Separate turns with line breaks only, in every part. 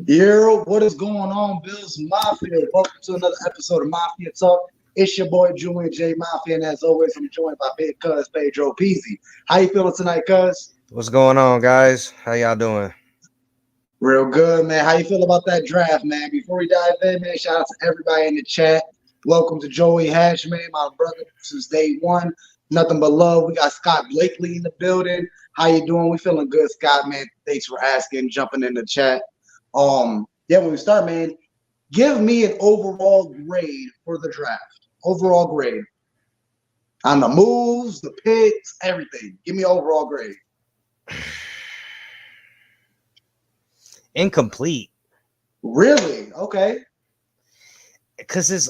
Yo, what is going on, Bills Mafia? Welcome to another episode of Mafia Talk. It's your boy Julian J Mafia, and as always, I'm joined by Big Cuz Pedro Peasy. How you feeling tonight, Cuz?
What's going on, guys? How y'all doing?
Real good, man. How you feel about that draft, man? Before we dive in, man, shout out to everybody in the chat. Welcome to Joey Hatch, man, my brother since day one. Nothing but love. We got Scott Blakely in the building. How you doing? We feeling good, Scott, man. Thanks for asking, jumping in the chat. Yeah, when we start, man, give me an overall grade for the draft. Overall grade on the moves, the picks, everything. Give me an overall grade.
Incomplete.
Really? Okay.
Because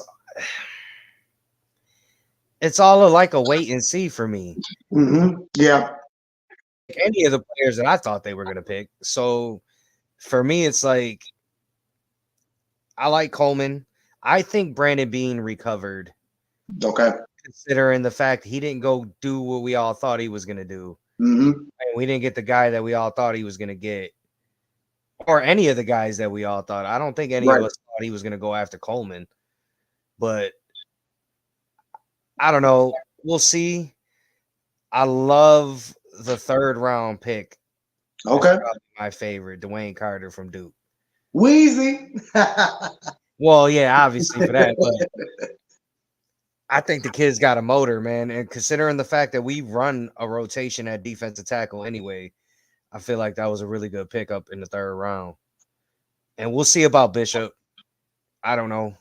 it's all like a wait and see for me.
Yeah.
Any of the players that I thought they were going to pick. So for me, it's like I like Coleman. I think Brandon Bean recovered.
Okay.
Considering the fact he didn't go do what we all thought he was going to do.
Mm-hmm.
And we didn't get the guy that we all thought he was going to get. Or any of the guys that we all thought. I don't think any of us thought he was going to go after Coleman. But I don't know. We'll see. I love the third round pick.
Okay.
My favorite, Dwayne Carter from Duke.
Wheezy.
Well, yeah, obviously for that. But I think the kid's got a motor, man. And considering the fact that we run a rotation at defensive tackle anyway, I feel like that was a really good pickup in the third round. And we'll see about Bishop. I don't know.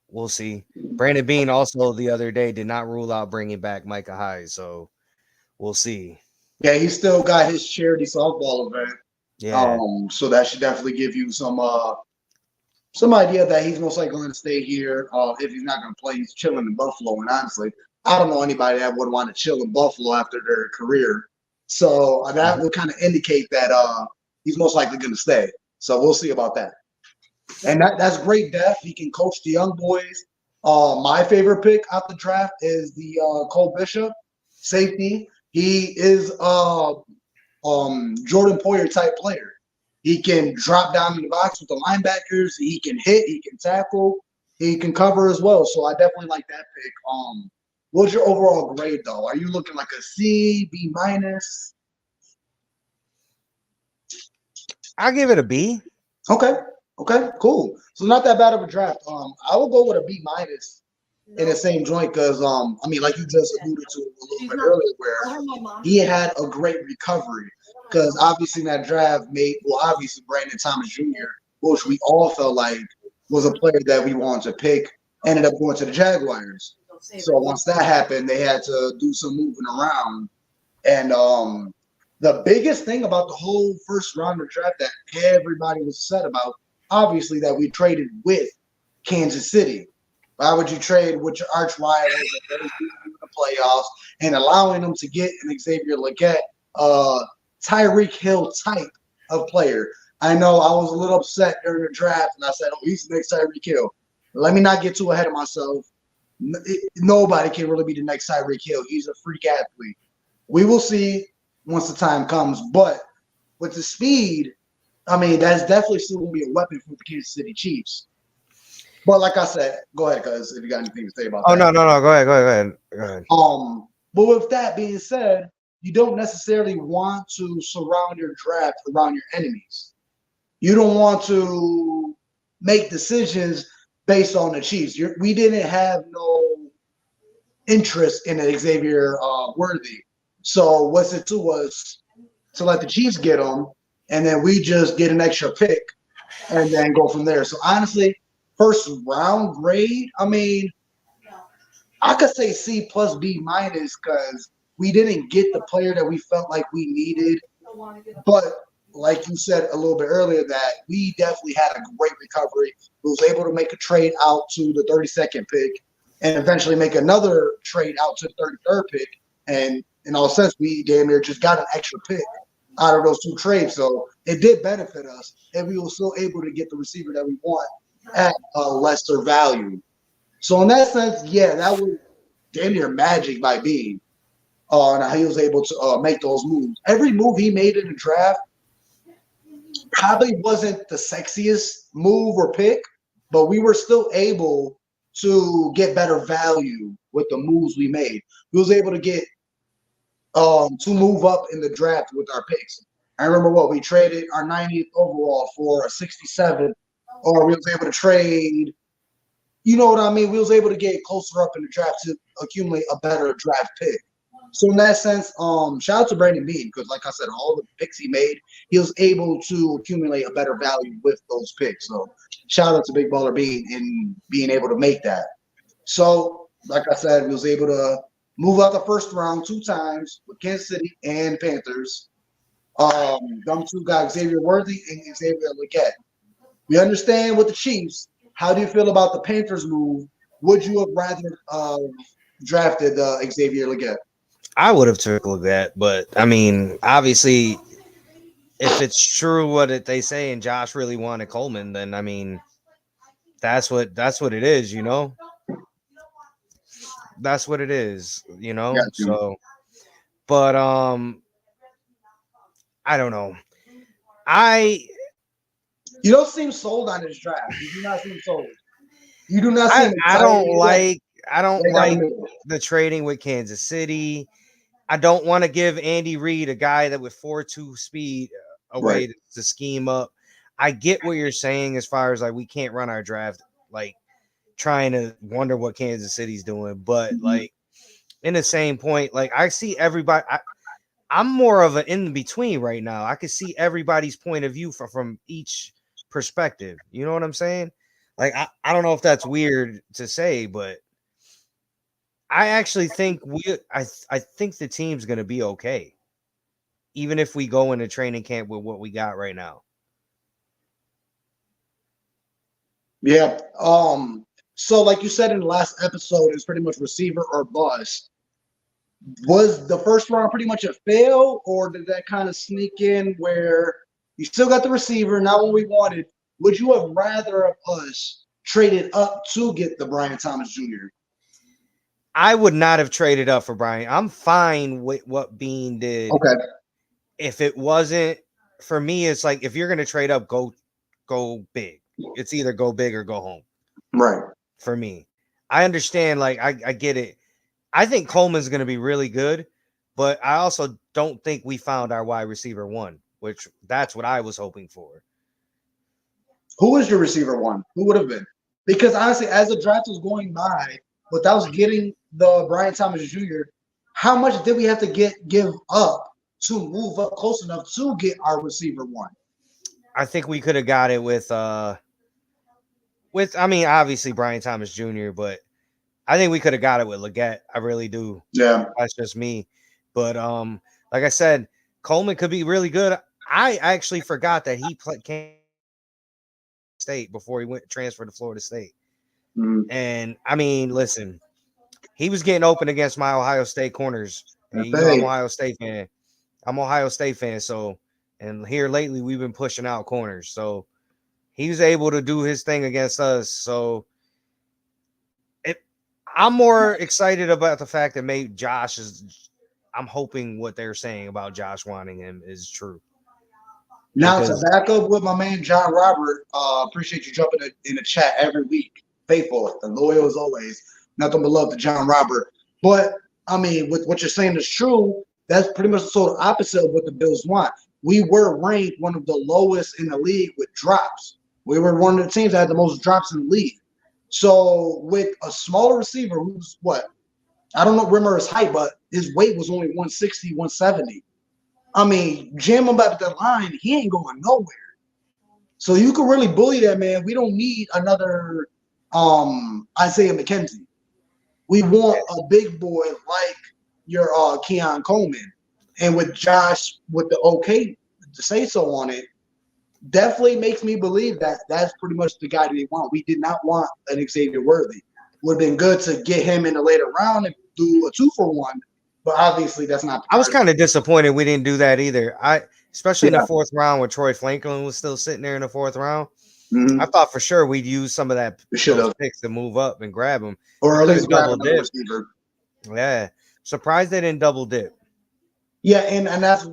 We'll see. Brandon Bean also the other day did not rule out bringing back Micah Hyde, so we'll see.
Yeah, he still got his charity softball event.
Yeah.
So that should definitely give you some idea that he's most likely going to stay here. If he's not going to play, he's chilling in Buffalo. And honestly, I don't know anybody that would want to chill in Buffalo after their career. So that would kind of indicate that he's most likely going to stay. So we'll see about that. And that's great depth. He can coach the young boys. My favorite pick out the draft is the Cole Bishop, safety. He is Jordan Poyer type player. He can drop down in the box with the linebackers. He can hit. He can tackle. He can cover as well. So I definitely like that pick. What's your overall grade though? Are you looking like a C, B minus?
I'll give it a B.
Okay, cool. So not that bad of a draft. I will go with a B minus in the same joint because I mean, like you just alluded to a little bit earlier, where he had a great recovery. Because obviously that draft obviously Brandon Thomas Jr., which we all felt like was a player that we wanted to pick, ended up going to the Jaguars. So once that happened, they had to do some moving around. And the biggest thing about the whole first round of draft that everybody was upset about, obviously, that we traded with Kansas City. Why would you trade with your arch rivals that in the playoffs and allowing them to get an Xavier Legette, Tyreek Hill type of player? I know I was a little upset during the draft, and I said, "Oh, he's the next Tyreek Hill." Let me not get too ahead of myself. Nobody can really be the next Tyreek Hill. He's a freak athlete. We will see once the time comes. But with the speed, I mean, that's definitely still going to be a weapon for the Kansas City Chiefs. But like I said, go ahead, cuz if you got anything to say about that.
Oh, no. Go ahead.
But with that being said, you don't necessarily want to surround your draft around your enemies. You don't want to make decisions based on the Chiefs. We didn't have no interest in Xavier Worthy. So what's it to us to let the Chiefs get him, and then we just get an extra pick and then go from there. So honestly, first round grade, I mean, I could say C plus B minus because we didn't get the player that we felt like we needed. But like you said a little bit earlier, that we definitely had a great recovery. We was able to make a trade out to the 32nd pick and eventually make another trade out to the 33rd pick. And in all sense, we damn near just got an extra pick out of those two trades. So it did benefit us, and we were still able to get the receiver that we want at a lesser value. So in that sense, yeah, that was damn near magic by Bean. And he was able to make those moves. Every move he made in the draft probably wasn't the sexiest move or pick, but we were still able to get better value with the moves we made. We was able to get to move up in the draft with our picks. I remember what we traded our 90th overall for a 67, or we was able to trade. You know what I mean? We was able to get closer up in the draft to accumulate a better draft pick. So in that sense, shout out to Brandon Bean because, like I said, all the picks he made, he was able to accumulate a better value with those picks. So shout out to Big Baller Bean in being able to make that. So, like I said, we was able to move out the first round 2 times with Kansas City and Panthers. Them two got Xavier Worthy and Xavier Legette. We understand with the Chiefs. How do you feel about the Panthers move? Would you have rather drafted Xavier Legette?
I would have took Legette, but I mean, obviously, if it's true what they say and Josh really wanted Coleman, then I mean, that's what it is, you know. That's what it is, you know.
Got you.
So, but I don't know. I
You don't seem sold on this draft. You do not seem sold. You do not seem
I
excited.
don't like the trading with Kansas City. I don't want to give Andy Reid, a guy that with 4.2 speed, a way to scheme up. I get what you're saying as far as like we can't run our draft like trying to wonder what Kansas City's doing, but like in the same point, like I see everybody. I'm more of an in between right now. I can see everybody's point of view from each perspective. You know what I'm saying? Like I don't know if that's weird to say, but I actually think I think the team's gonna be okay, even if we go into training camp with what we got right now.
Yeah. So like you said in the last episode, it's pretty much receiver or bust. Was the first round pretty much a fail, or did that kind of sneak in where you still got the receiver, not what we wanted? Would you have rather of us traded up to get the Brian Thomas Jr.?
I would not have traded up for Brian. I'm fine with what Bean did.
Okay.
If it wasn't for me, it's like if you're gonna trade up, go big. It's either go big or go home.
Right.
For me, I understand. Like I get it. I think Coleman's gonna be really good, but I also don't think we found our wide receiver one, which that's what I was hoping for.
Who is your receiver one? Who would have been? Because honestly, as the draft was going by, without getting the Brian Thomas Jr., how much did we have to give up to move up close enough to get our receiver one?
I think we could have got it with I mean, obviously Brian Thomas Jr., but I think we could have got it with Legette. I really do.
Yeah.
That's just me. But like I said, Coleman could be really good. I actually forgot that he played Kansas State before he went transferred to Florida State.
Mm-hmm.
And I mean, listen, he was getting open against my Ohio State corners. And you know, I'm Ohio State fan. So, and here lately we've been pushing out corners. So he was able to do his thing against us. So I'm more excited about the fact that maybe Josh is. I'm hoping what they're saying about Josh wanting him is true.
Now to back up with my man John Robert, appreciate you jumping in the chat every week. Faithful and loyal as always. Nothing but love to John Robert. But I mean, with what you're saying is true. That's pretty much the sort of opposite of what the Bills want. We were ranked one of the lowest in the league with drops. We were one of the teams that had the most drops in the league. So with a smaller receiver who's what? I don't know remember his height, but his weight was only 160, 170. I mean, jam him up the line, he ain't going nowhere. So you can really bully that man. We don't need another Isaiah McKenzie. We want a big boy like your Keon Coleman. And with Josh with the okay to say so on it, definitely makes me believe that that's pretty much the guy that they want. We did not want an Xavier Worthy. Would have been good to get him in the later round and do a 2-for-1, but obviously that's not.
I was kind of disappointed we didn't do that either. Especially in the fourth round when Troy Franklin was still sitting there in the fourth round. Mm-hmm. I thought for sure we'd use some of that picks to move up and grab him,
or at least
double dip. Yeah, surprised they didn't double dip.
Yeah, and that's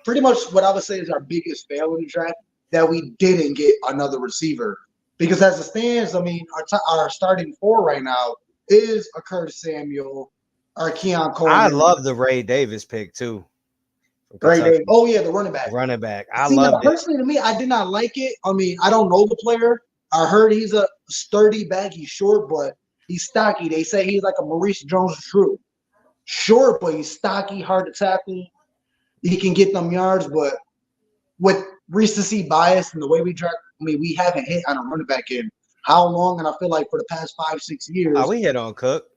pretty much what I would say is our biggest fail in the draft that we didn't get another receiver. Because as it stands, I mean, our starting four right now is a Curtis Samuel, our Keon
I
Coleman,
love the Ray Davis pick too from
right there.
Kentucky.
Oh yeah, the running back.
Running back. I
See, now
loved it.
personally to me, I did not like it. I mean, I don't know the player. I heard he's a sturdy back. He's short, but he's stocky. They say he's like a Maurice Jones-Drew. Short, but he's stocky, hard to tackle. He can get them yards, but with recency bias and the way we draft, I mean, we haven't hit on a running back in how long? And I feel like for the past 5-6 years.
We hit on Cook.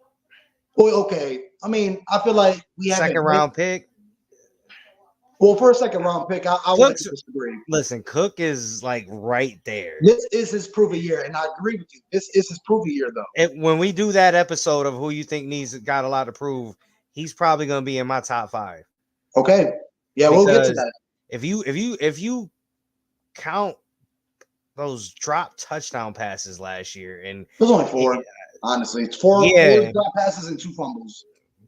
Well, okay. I mean, I feel like we haven't
Second round pick.
Well, for a second round pick, I would like to disagree.
Listen, Cook is like right there.
This is his prove a year, and I agree with you. This is his prove a year, though.
When we do that episode of who you think got a lot to prove, he's probably going to be in my top 5.
Okay. Yeah, we'll get to that.
If you count those drop touchdown passes last year, and
it was only 4, honestly. It's 4 drop passes and 2 fumbles.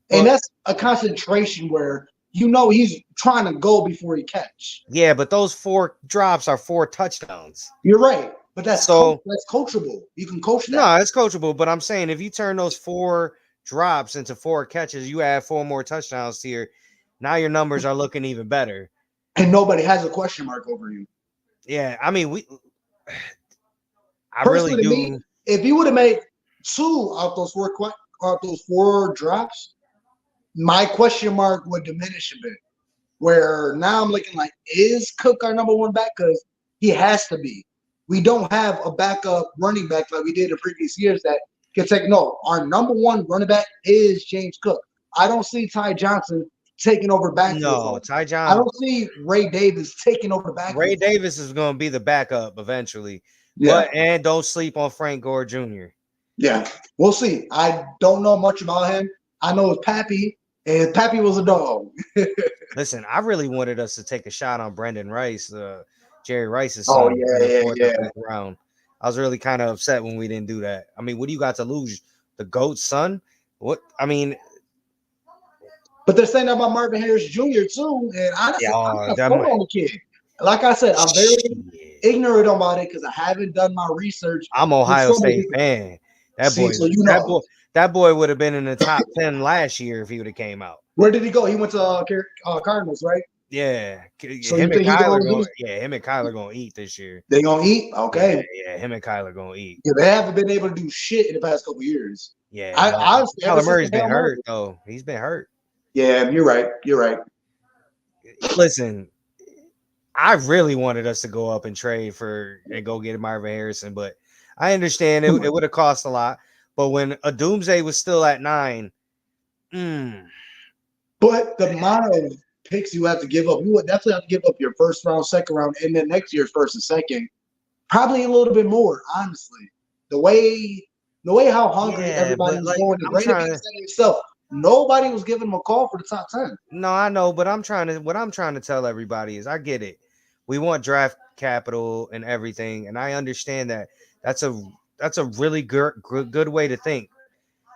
And that's a concentration where he's trying to go before he catch.
Yeah, but those 4 drops are 4 touchdowns.
You're right. But that's coachable. You can coach that.
No, it's coachable. But I'm saying if you turn those 4 drops into 4 catches, you add 4 more touchdowns to now your numbers are looking even better.
And nobody has a question mark over you.
Yeah, I mean, I really do.
Me, if you would have made 2 out those 4 drops, my question mark would diminish a bit. Where now I'm looking like, is Cook our number 1 back? Because he has to be. We don't have a backup running back like we did in previous years that can take. No, our number 1 running back is James Cook. I don't see Ty Johnson taking over backfield.
No, Ty Johnson.
I don't see Ray Davis taking over backfield.
Ray Davis is going to be the backup eventually.
Yeah.
And don't sleep on Frank Gore Jr.
Yeah, we'll see. I don't know much about him. I know it's Pappy, and Pappy was a dog.
Listen, I really wanted us to take a shot on Brendan Rice, Jerry Rice's son.
Oh, yeah.
Round. I was really kind of upset when we didn't do that. I mean, what do you got to lose? The GOAT's son? What? I mean,
but they're saying that about Marvin Harris Jr. too, and honestly, I'm on the kid. Like I said, I'm very ignorant about it because I haven't done my research.
I'm Ohio State fan. That boy would have been in the top 10 last year if he would have came out.
Where did he go? He went to Cardinals, right?
Yeah.
So
him and Kyler gonna eat this year.
They gonna eat? Okay.
Yeah, him and Kyler gonna eat.
Yeah, they haven't been able to do shit in the past couple years.
Yeah.
Kyler
Murray's been hurt though. He's been hurt.
Yeah, you're right.
Listen, I really wanted us to go up and trade and go get Marvin Harrison, but I understand it would have cost a lot. But when a Doomsday was still at 9,
but the amount of picks you have to give up, you would definitely have to give up your first round, second round, and then next year's first and second. Probably a little bit more, honestly. The way how hungry everybody was going to Brady himself. Nobody was giving him a call for the top 10.
No, I know, but what I'm trying to tell everybody is I get it. We want draft capital and everything, and I understand that. That's a really good way to think.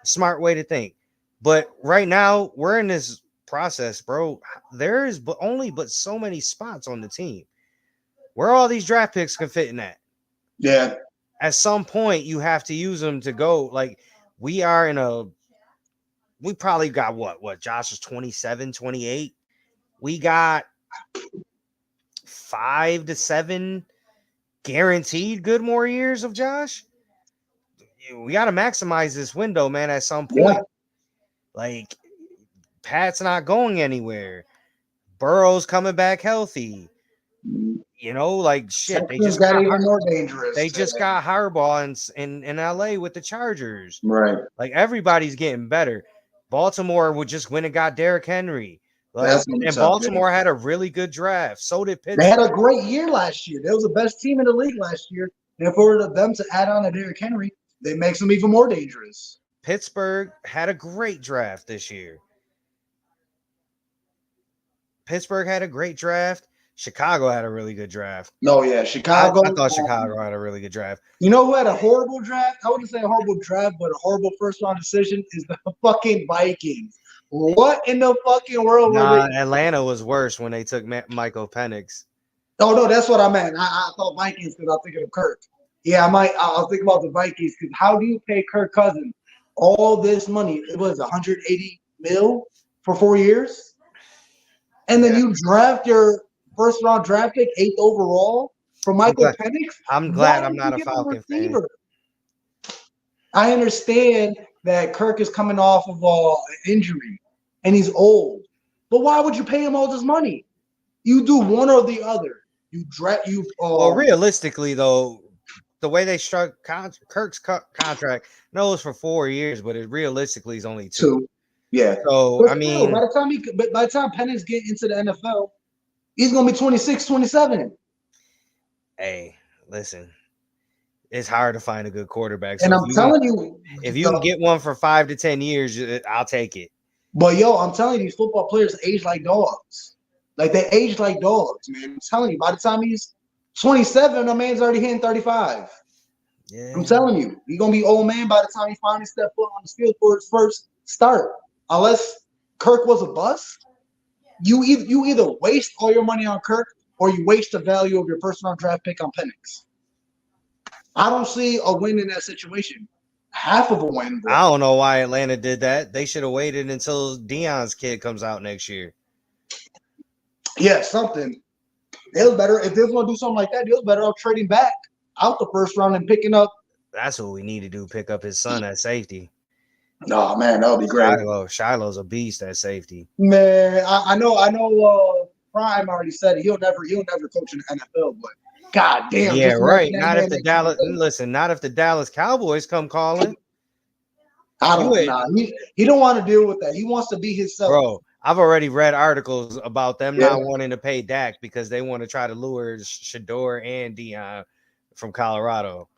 Smart way to think. But right now, we're in this process, bro. There is only so many spots on the team. Where all these draft picks can fit in that.
Yeah.
At some point, you have to use them to go. Like, we probably got what? Josh is 27, 28. We got 5 to 7 guaranteed good more years of Josh. We got to maximize this window, man, at some point. Yeah. Like, Pat's not going anywhere. Burrow's coming back healthy. Like shit. They just got even more dangerous. They just got Harbaugh in LA with the Chargers.
Right.
Like, everybody's getting better. Baltimore would just win and got Derrick Henry. And Baltimore had a really good draft. So did Pittsburgh.
They had a great year last year. They was the best team in the league last year. And for them to add on to Derrick Henry, they makes them even more dangerous.
Pittsburgh had a great draft this year. Pittsburgh had a great draft. Chicago had a really good draft.
No, yeah, Chicago.
I thought Chicago had a really good draft.
You know who had a horrible draft? I wouldn't say a horrible draft, but a horrible first-round decision is the fucking Vikings. What in the fucking world?
Atlanta was worse when they took Michael Penix.
Oh no, that's what I meant. I thought Vikings because I'm thinking of Kirk. Yeah, I'll think about the Vikings because how do you pay Kirk Cousins all this money? It was 180 mil for 4 years, and then
Yeah,
you draft your first round draft pick, 8th overall, for
I'm
Michael
glad.
Penix.
I'm
Why
glad I'm
would you
not a
give him a
Falcon fan.
receiver? I understand that Kirk is coming off of an injury and he's old, but why would you pay him all this money? You do one or the other. You draft you
Well, realistically, though, the way they struck Kirk's contract, no, it's for 4 years, but it realistically is only 2.
two. Yeah.
So,
But
I
still,
mean,
by the time Penix get into the NFL, he's gonna be 26, 27.
hey, listen, it's hard to find a good quarterback.
And
So
I'm telling you,
if you can get one for 5 to 10 years, I'll take it.
but yo, I'm telling you, these football players age like dogs. Like they age like dogs, man. I'm telling you, by the time he's 27, the man's already hitting 35. I'm
Yeah.
telling you, he's gonna be old man by the time he finally step foot on the field for his first start. Unless Kirk was a bust, you either waste all your money on Kirk or you waste the value of your first round draft pick on Penix. I don't see a win in that situation. Half of a win,
I
bro.
don't know why Atlanta did that. They should have waited until Dion's kid comes out next year.
Yeah, something. It was better if they was gonna do something like that. It was better off trading back out the first round and picking up.
That's what we need to do. Pick up his son at safety.
No, man, that would be great.
Shiloh's a beast at safety.
Man, I know. Prime already said it. He'll never coach in the NFL. But god damn,
Yeah,
just
right.
imagine that
Not
man
if the
next to
Dallas
him.
listen. Not if the Dallas Cowboys come calling.
I
You
don't
would,
know. He don't want to deal with that. He wants to be himself.
bro. I've already read articles about them
Yeah.
not wanting to pay Dak because they want to try to lure Shador and Dion from Colorado.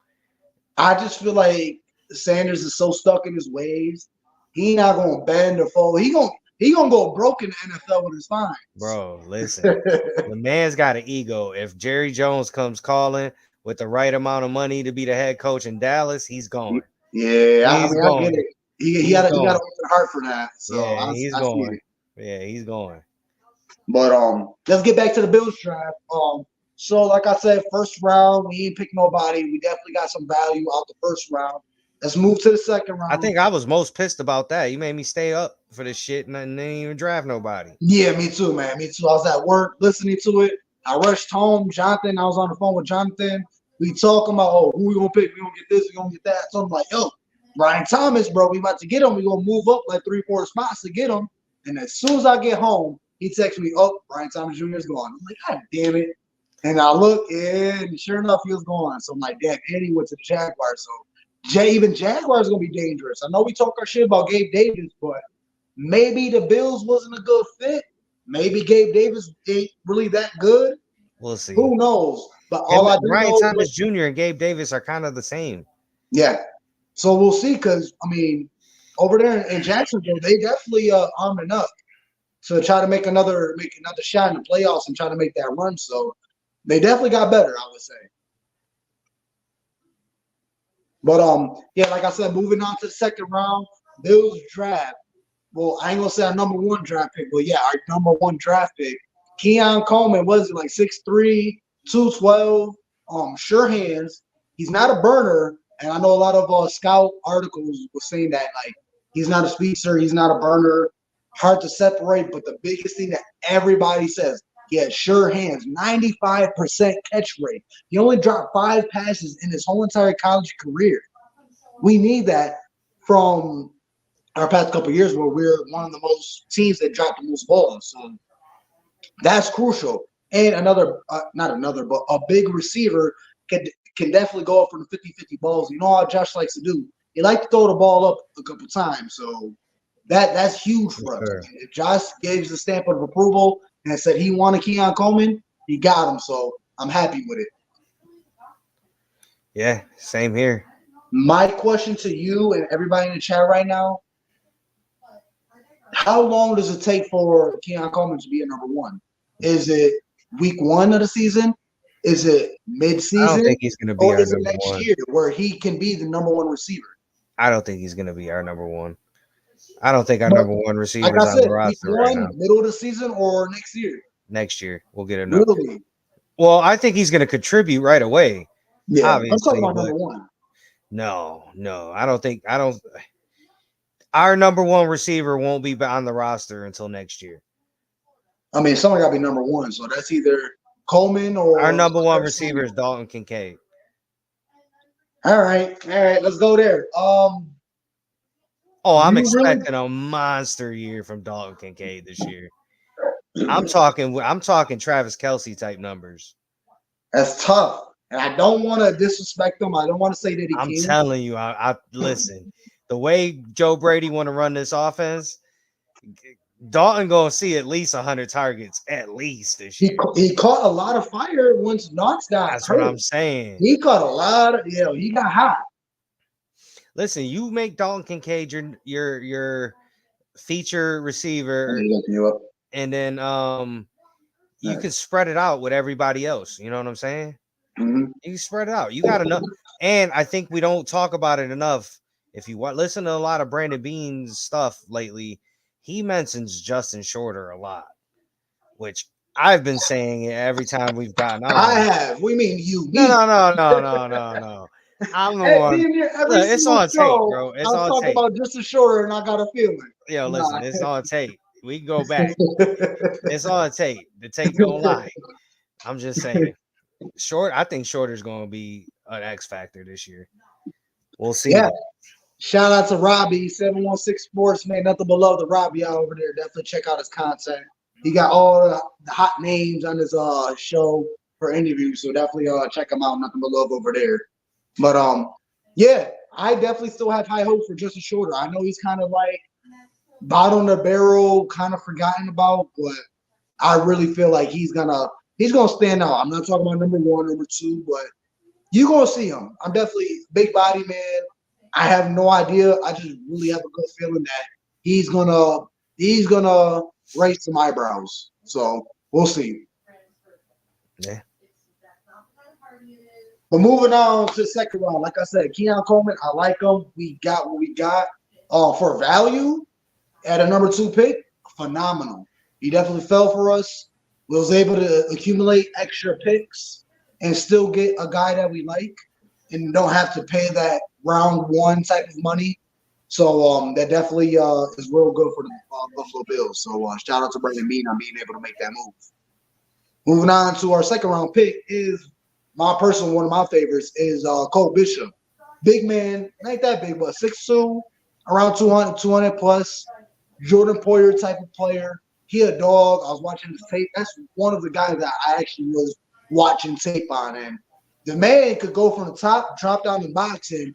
I just feel like Sanders is so stuck in his ways. He not gonna bend or fold. He gonna go broke in the NFL with his fines.
Bro, listen. The man's got an ego. If Jerry Jones comes calling with the right amount of money to be the head coach in Dallas, he's going.
Yeah, I
He's
mean, I
going.
get it. He got an open heart for that. So
Yeah,
I
he's
see
going.
it.
Yeah, he's going.
But let's get back to the Bills draft. So like I said, first round, we ain't pick nobody. We definitely got some value out the first round. Let's move to the second round.
I think I was most pissed about that. You made me stay up for this shit and then didn't even draft nobody.
Yeah, me too, man. Me too. I was at work listening to it. I rushed home. Jonathan, I was on the phone with Jonathan. We talking about, oh, who we gonna pick? We gonna get this, we gonna get that. So I'm like, yo, Brian Thomas, bro, we about to get him. We gonna move up like 3-4 spots to get him. And as soon as I get home, he texts me, oh, Brian Thomas Jr. is gone. I'm like, God damn it. And I look, and sure enough, he was gone. So I'm like, damn, and he went to the Jaguars. So even Jaguars gonna be dangerous. I know we talk our shit about Gabe Davis, but maybe the Bills wasn't a good fit. Maybe Gabe Davis ain't really that good.
We'll see.
Who knows? But all I do
Ryan
know
Thomas Jr. and Gabe Davis are kind of the same.
yeah. So we'll see, because I mean, over there in Jacksonville, they definitely arming up to try to make another shot in the playoffs and try to make that run. So they definitely got better, I would say. But yeah, like I said, moving on to the second round, Bills draft. Well, I ain't gonna say our number one draft pick, but yeah, our number one draft pick, Keon Coleman, was it like 6'3", 212, sure hands. He's not a burner, and I know a lot of scout articles were saying that like he's not a speedster, he's not a burner, hard to separate. But the biggest thing that everybody says, he has sure hands, 95% catch rate. He only dropped 5 passes in his whole entire college career. We need that from our past couple of years, where we're one of the most teams that drop the most balls. So that's crucial. And but a big receiver can definitely go up for the 50-50 balls. You know how Josh likes to do. He likes to throw the ball up a couple times. So that's huge for us.
Sure.
If Josh gave the stamp of approval and said he wanted Keon Coleman, he got him. So I'm happy with it.
Yeah, same here.
My question to you and everybody in the chat right now, how long does it take for Keon Coleman to be a number one? Is it week 1 of the season? Is it mid-season?
I don't think he's going to be
or
our
is it
number
next
one.
year where he can be the number one receiver?
I don't think he's going to be our number one. I don't think our number one receiver is
like I said,
on the roster right now.
Middle of the season or next year?
Next year, we'll get another.
Really?
Well, I think he's going to contribute right away,
Yeah, I'm talking
obviously,
about
but
number one.
no, I don't think I don't. Our number one receiver won't be on the roster until next year.
I mean, someone got to be number one, so that's either Coleman
Our
or
number one receiver is
Samuel.
Dalton Kincaid.
All right, let's go there.
Oh, I'm
You really?
expecting a monster year from Dalton Kincaid this year. I'm talking Travis Kelsey type numbers.
That's tough, and I don't want to disrespect him. I don't want to say that he
I'm
can't.
telling you, I listen. The way Joe Brady want to run this offense, Dalton gonna see at least 100 targets at least this
He
year.
he caught a lot of fire once Knox got
That's what
hurt.
I'm saying.
He caught a lot of he got hot.
Listen, you make Dalton Kincaid your feature
And
receiver,
he looking you up.
and then you
Yeah.
can spread it out with everybody else. You know what I'm saying?
Mm-hmm.
You can spread it out. You got enough, and I think we don't talk about it enough. If you listen to a lot of Brandon Bean's stuff lately, he mentions Justin Shorter a lot, which I've been saying it every time we've gotten
I
on.
have. We mean you,
No,
me.
no, no, no, no, no, no. I'm the
Hey,
one.
damn near every
Look, it's
single
on tape,
show,
bro.
I
It's
was
on
talking
tape.
about just a shorter, and I got a feeling.
Yo,
Nah.
listen, it's on tape. We can go back. It's on tape. The tape don't lie. I'm just saying. I think Shorter's gonna be an X factor this year. We'll see
Yeah.
though.
Shout out to Robbie, 716 Sports, man. Nothing but love to Robbie out over there. Definitely check out his content. He got all the hot names on his show for interviews. So definitely check him out. Nothing but love over there. But yeah, I definitely still have high hopes for Justin Shorter. I know he's kind of like bottom of the barrel, kind of forgotten about, but I really feel like he's gonna stand out. I'm not talking about number one, number two, but you gonna see him. I'm definitely big body man. I have no idea. I just really have a good feeling that he's gonna raise some eyebrows. So we'll see.
Yeah.
But moving on to the second round, like I said, Keon Coleman, I like him. We got what we got. For value at a number two pick, phenomenal. He definitely fell for us. We was able to accumulate extra picks and still get a guy that we like and don't have to pay that round one type of money. So that definitely is real good for the Buffalo Bills. So shout out to Brandon Bean on being able to make that move. Moving on to our second round pick is my personal one of my favorites is Cole Bishop. Big man, ain't that big, but 6'2", around 200 plus. Jordan Poyer type of player. He a dog. I was watching his tape. That's one of the guys that I actually was watching tape on. And the man could go from the top, drop down the box, and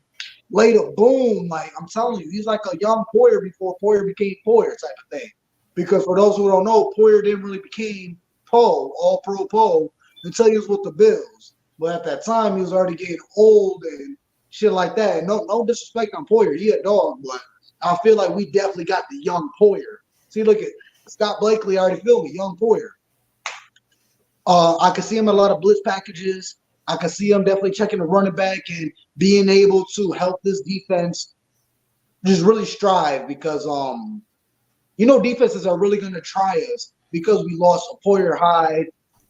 lay the boom. Like I'm telling you, he's like a young Poyer before Poyer became Poyer type of thing. Because for those who don't know, Poyer didn't really became all pro until he was with the Bills. But at that time, he was already getting old and shit like that. And no disrespect on Poyer. He a dog, but I feel like we definitely got the young Poyer. See, look at Scott Blakely already feel me, young Poyer. I could see him in a lot of blitz packages. I could see him definitely checking the running back and being able to help this defense just really strive because defenses are really going to try us because we lost a Poyer Hyde,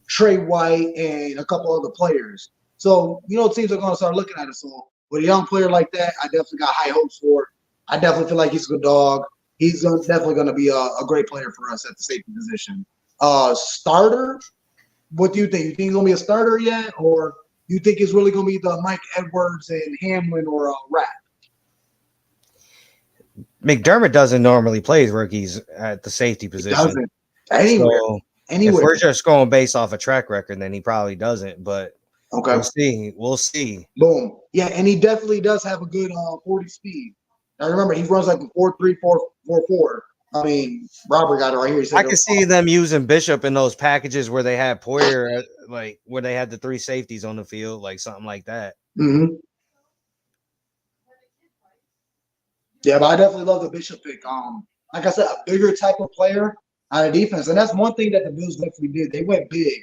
Trey White, and a couple other players. So, teams are going to start looking at us. So, with a young player like that, I definitely got high hopes for. I definitely feel like he's a good dog. He's definitely going to be a great player for us at the safety position. Starter, what do you think? You think he's going to be a starter yet? Or you think it's really going to be the Mike Edwards and Hamlin or Rapp?
McDermott doesn't normally play rookies at the safety position.
He doesn't. Anywhere.
So if we're just going based off a track record, then he probably doesn't. But
okay,
we'll see.
Boom. Yeah, and he definitely does have a good 40 speed. Now remember, he runs like a 4.3, 4.4. I mean, Robert got it right here.
I can see them using Bishop in those packages where they had Poyer, like where they had the three safeties on the field, like something like that.
Mm-hmm. Yeah, but I definitely love the Bishop pick. Like I said, a bigger type of player on the defense, and that's one thing that the Bills definitely did. They went big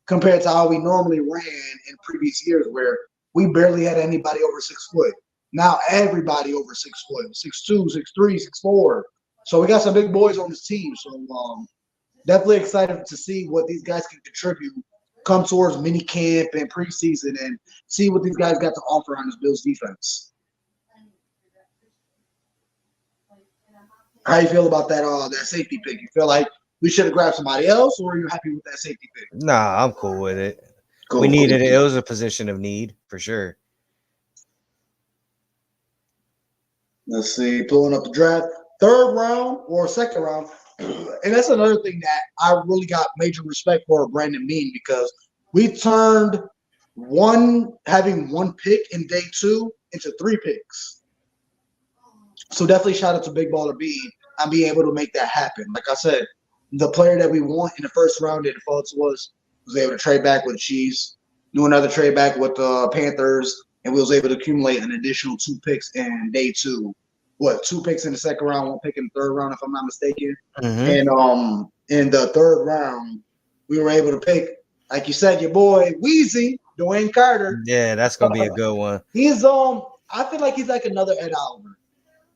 compared to how we normally ran in previous years, where we barely had anybody over 6 foot. Now everybody over 6 foot, 6'2", 6'3", 6'4". So we got some big boys on this team. So definitely excited to see what these guys can contribute come towards mini camp and preseason and see what these guys got to offer on this Bills defense. How you feel about that safety pick? You feel like we should have grabbed somebody else, or are you happy with that safety pick?
Nah, I'm cool with it. We
Cool.
needed it. It was a position of need for sure.
Let's see, pulling up the draft. Third round or second round. And that's another thing that I really got major respect for Brandon Bean, because we turned having one pick in day 2 into 3 picks. So definitely shout out to Big Baller Bean on being able to make that happen. Like I said, the player that we want in the first round that defaults was able to trade back with the Chiefs, do another trade back with the Panthers, and we was able to accumulate an additional 2 picks in day 2. 2 picks in the second round, 1 pick in the third round, if I'm not mistaken.
Mm-hmm.
And in the third round, we were able to pick, like you said, your boy Weezy, Dwayne Carter.
Yeah, that's gonna be a good one.
He's I feel like he's like another Ed Oliver.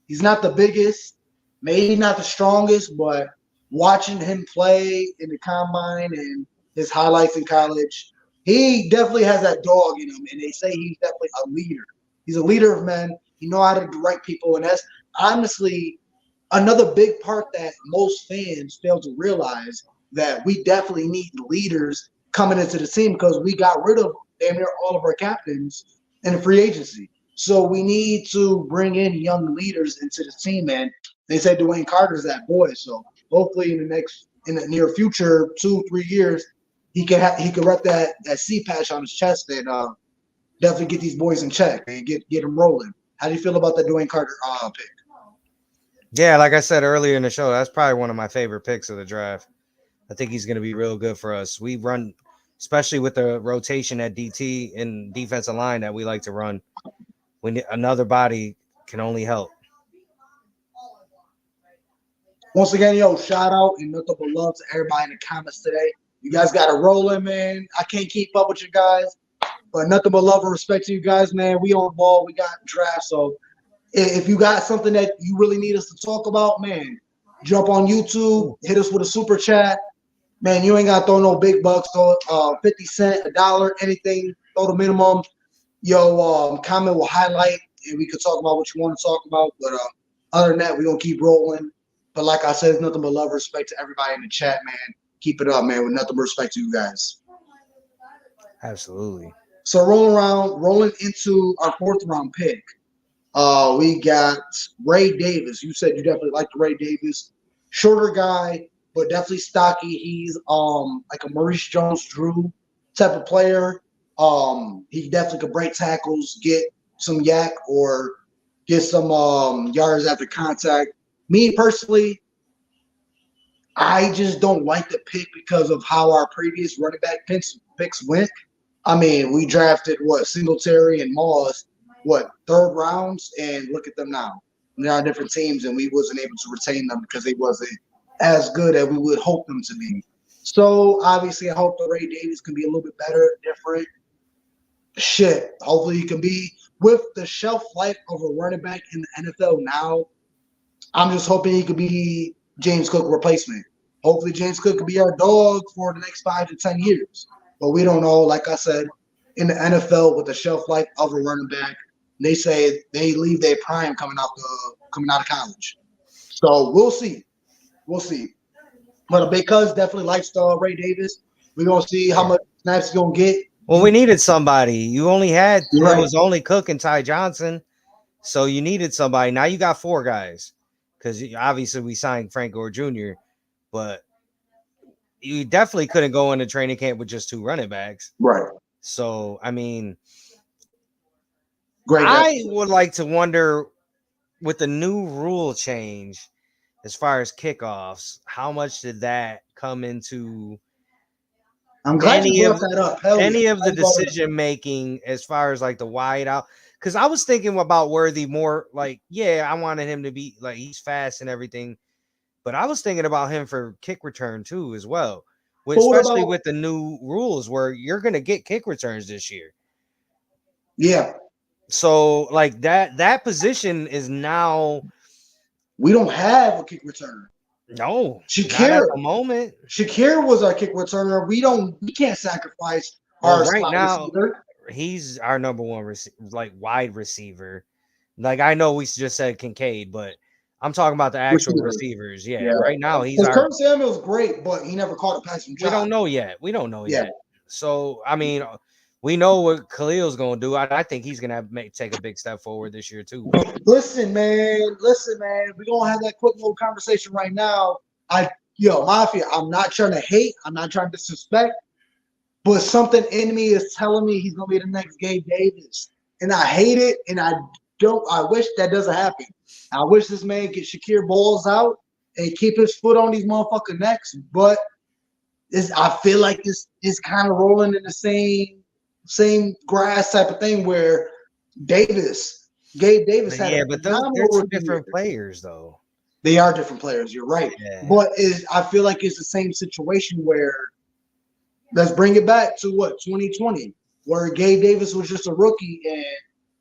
He's not the biggest, maybe not the strongest, but watching him play in the combine and his highlights in college, he definitely has that dog in him. And they say he's definitely a leader. He's a leader of men. He knows how to direct people. And that's honestly another big part that most fans fail to realize, that we definitely need leaders coming into the team, because we got rid of damn near all of our captains in the free agency. So we need to bring in young leaders into the team, and they said Dwayne Carter's that boy. So hopefully in the near future, 2-3 years, he can rep that C patch on his chest and definitely get these boys in check and get them rolling. How do you feel about the Dwayne Carter pick?
Yeah, like I said earlier in the show, that's probably one of my favorite picks of the draft. I think he's going to be real good for us. We run, especially with the rotation at DT and defensive line that we like to run. When another body can only help.
Once again, shout out and nothing but love to everybody in the comments today. You guys got to roll in, man. I can't keep up with you guys, but nothing but love and respect to you guys, man. We on the ball. We got draft. So if you got something that you really need us to talk about, man, jump on YouTube, hit us with a super chat. Man, you ain't got to throw no big bucks, throw 50 cents, $1, anything, throw the minimum. Comment will highlight, and we could talk about what you want to talk about. But other than that, we're going to keep rolling. But like I said, it's nothing but love and respect to everybody in the chat, man. Keep it up, man, with nothing but respect to you guys.
Absolutely.
So rolling into our 4th round pick, we got Ray Davis. You said you definitely liked Ray Davis. Shorter guy, but definitely stocky. He's like a Maurice Jones-Drew type of player. He definitely could break tackles, get some yak, or get some yards after contact. Me personally, I just don't like the pick because of how our previous running back picks went. I mean, we drafted Singletary and Moss, 3rd rounds, and look at them now. They're on different teams, and we wasn't able to retain them because they wasn't as good as we would hope them to be. So obviously, I hope the Ray Davis can be a little bit better, different. Shit, hopefully he can be with the shelf life of a running back in the NFL now. I'm just hoping he could be James Cook replacement. Hopefully James Cook could be our dog for the next 5 to 10 years. But we don't know. Like I said, in the NFL with the shelf life of a running back, they say they leave their prime coming out of college. So we'll see. We'll see. But Big Cuz definitely likes Ray Davis. We're gonna see how much snaps he's gonna get.
Well, we needed somebody. You only had
Right.
It was only Cook and Ty Johnson, so you needed somebody. Now you got 4 guys, because obviously we signed Frank Gore Jr., but you definitely couldn't go into training camp with just 2 running backs.
Right.
So I mean,
Great.
I would like to wonder, with the new rule change as far as kickoffs, how much did that come into
I'm glad you brought that up.
any of the decision making as far as like the wide out? Because I was thinking about Worthy more like, yeah, I wanted him to be like, he's fast and everything, but I was thinking about him for kick return too as well, especially with the new rules where you're gonna get kick returns this year.
Yeah.
So like that position is now,
we don't have a kick return.
No, not at
Shakir,
the moment.
Shakir was our kick returner. We can't sacrifice
Well,
our
right
slot
now
receiver.
he's our number one like wide receiver. Like I know we just said Kincaid, but I'm talking about the actual
Receiver.
receivers. Yeah,
Yeah.
right now he's
Because
our.
Kurt Samuel's great, but he never caught a passing
We
job.
don't know yet. We don't know
Yeah.
yet. So I mean, we know what Khalil's going to do. I think he's going to take a big step forward this year too.
Listen, man. We're gonna have that quick little conversation right now. Mafia, I'm not trying to hate, I'm not trying to disrespect, but something in me is telling me he's gonna be the next Gabe Davis. And I hate it, and I wish that doesn't happen. I wish this man get Shakir balls out and keep his foot on these motherfucking necks, but I feel like this is kind of rolling in the same grass type of thing where Gabe Davis had a
Yeah, but they're
phenomenal
two
rookie year.
different players, though.
They are different players. You're right,
Yeah.
but I feel like it's the same situation where let's bring it back to 2020, where Gabe Davis was just a rookie and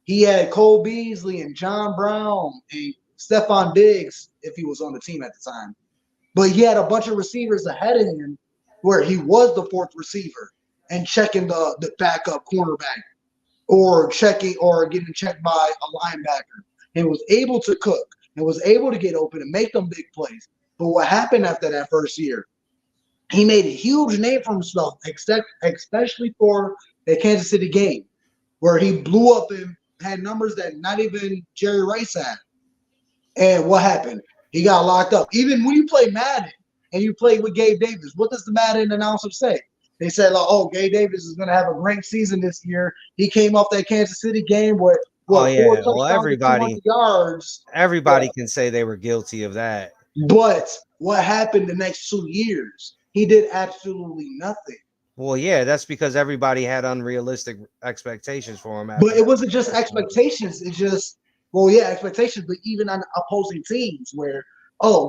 he had Cole Beasley and John Brown and Stephon Diggs if he was on the team at the time. But he had a bunch of receivers ahead of him where he was the fourth receiver and checking the backup cornerback or getting checked by a linebacker and was able to cook and was able to get open and make them big plays. But what happened after that first year? He made a huge name for himself, especially for the Kansas City game, where he blew up and had numbers that not even Jerry Rice had. And what happened? He got locked up. Even when you play Madden and you play with Gabe Davis, what does the Madden announcer say? They said, like, "Oh, Gabe Davis is going to have a great season this year." He came off that Kansas City game with
Oh
four
yeah. Well,
touchdowns and 200 yards.
everybody can say they were guilty of that.
But what happened the next 2 years? He did absolutely nothing.
Well, yeah, that's because everybody had unrealistic expectations for him.
But it wasn't just expectations. It's just, well, yeah, expectations, but even on opposing teams where,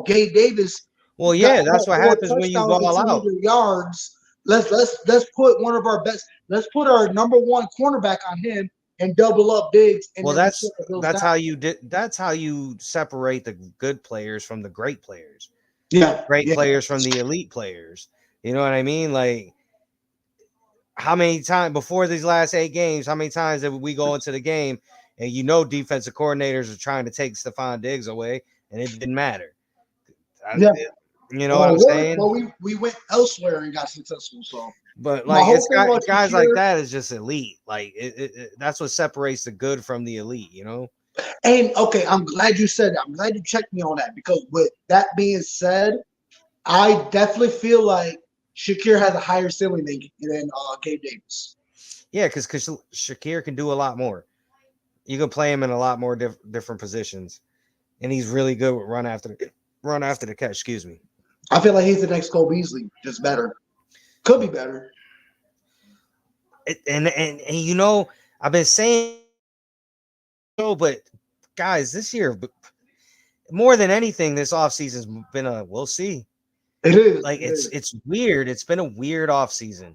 Gabe Davis
Well,
got
yeah, that's what
four
happens when you
touchdowns and
ball out.
200 yards. Let's put one of our best. Let's put our number one cornerback on him and double up Diggs, and
Well,
then we shut the Bills
that's
down.
how you did. That's how you separate the good players from the great players.
Yeah,
Great players from the elite players. You know what I mean? Like, how many times before these last 8 games? How many times did we go into the game and defensive coordinators are trying to take Stephon Diggs away, and it didn't matter.
yeah.
You know what I'm saying?
Well, we went elsewhere and got successful. So,
But
my
like
whole
it's
thing about
guys like
Shakir,
that is just elite. Like that's what separates the good from the elite. You know?
and okay, I'm glad you said that. I'm glad you checked me on that because with that being said, I definitely feel like Shakir has a higher ceiling than Gabe Davis.
Yeah, because Shakir can do a lot more. You can play him in a lot more different positions, and he's really good with run after the catch. Excuse me.
I feel like he's the next Cole Beasley, just better. Could be better.
And you know, I've been saying, but guys, this year, more than anything, this offseason's been we'll see.
It is.
Like it's weird. It's been a weird offseason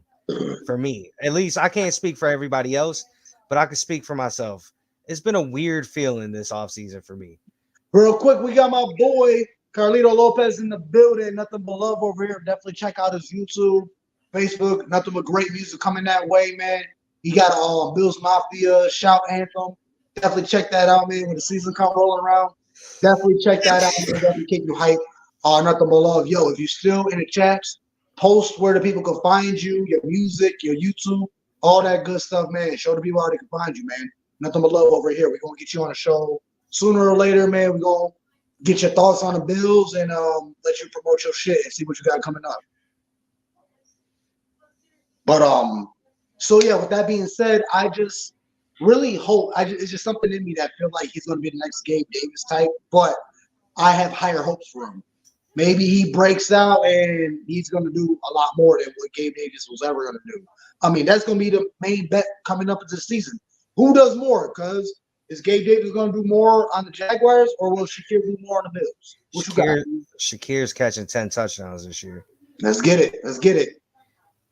for me. At least I can't speak for everybody else, but I can speak for myself. It's been a weird feeling this offseason for me.
Real quick, we got my boy Carlito Lopez in the building. Nothing but love over here. Definitely check out his YouTube, Facebook. Nothing but great music coming that way, man. He got Bills Mafia shout anthem. Definitely check that out, man. When the season come rolling around, definitely check that out. Man. Definitely keep you hype. Nothing but love. Yo, if you're still in the chats, post where the people can find you, your music, your YouTube, all that good stuff, man. Show the people how they can find you, man. Nothing but love over here. We're gonna get you on a show sooner or later, man. We're gonna get your thoughts on the Bills and let you promote your shit and see what you got coming up. But so yeah, with that being said, I just really hope it's just something in me that feel like he's gonna be the next Gabe Davis type, but I have higher hopes for him. Maybe he breaks out and he's gonna do a lot more than what Gabe Davis was ever gonna do. I mean, that's gonna be the main bet coming up into the season. Who does more? Because is Gabe Davis going to do more on the Jaguars, or will Shakir do more on the Bills? What you got?
Shakir's catching 10 touchdowns this year.
Let's get it.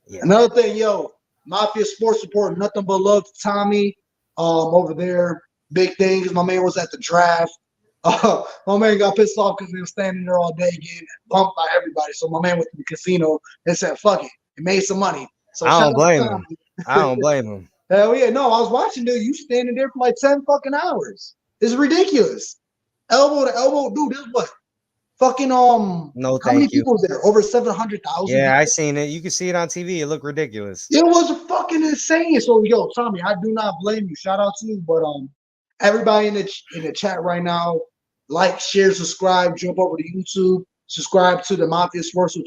Yeah. Another thing, Mafia Sports Report, nothing but love to Tommy over there. Big things. My man was at the draft. My man got pissed off because he was standing there all day getting bumped by everybody. So my man went to the casino and said, "Fuck it," and made some money. So
I
shout
don't
out to
blame him.
Tommy.
I don't blame him.
Hell yeah, no, I was watching dude. You standing there for like 10 fucking hours. It's ridiculous. Elbow to elbow, dude. This what fucking
No,
how many
thank you.
people was there? Over 700,000
Yeah, I
people.
seen it. You can see it on TV. It looked ridiculous.
It was fucking insane. So yo, Tommy, I do not blame you. Shout out to you, but everybody in the chat right now, like, share, subscribe, jump over to YouTube, subscribe to the Mafia Sports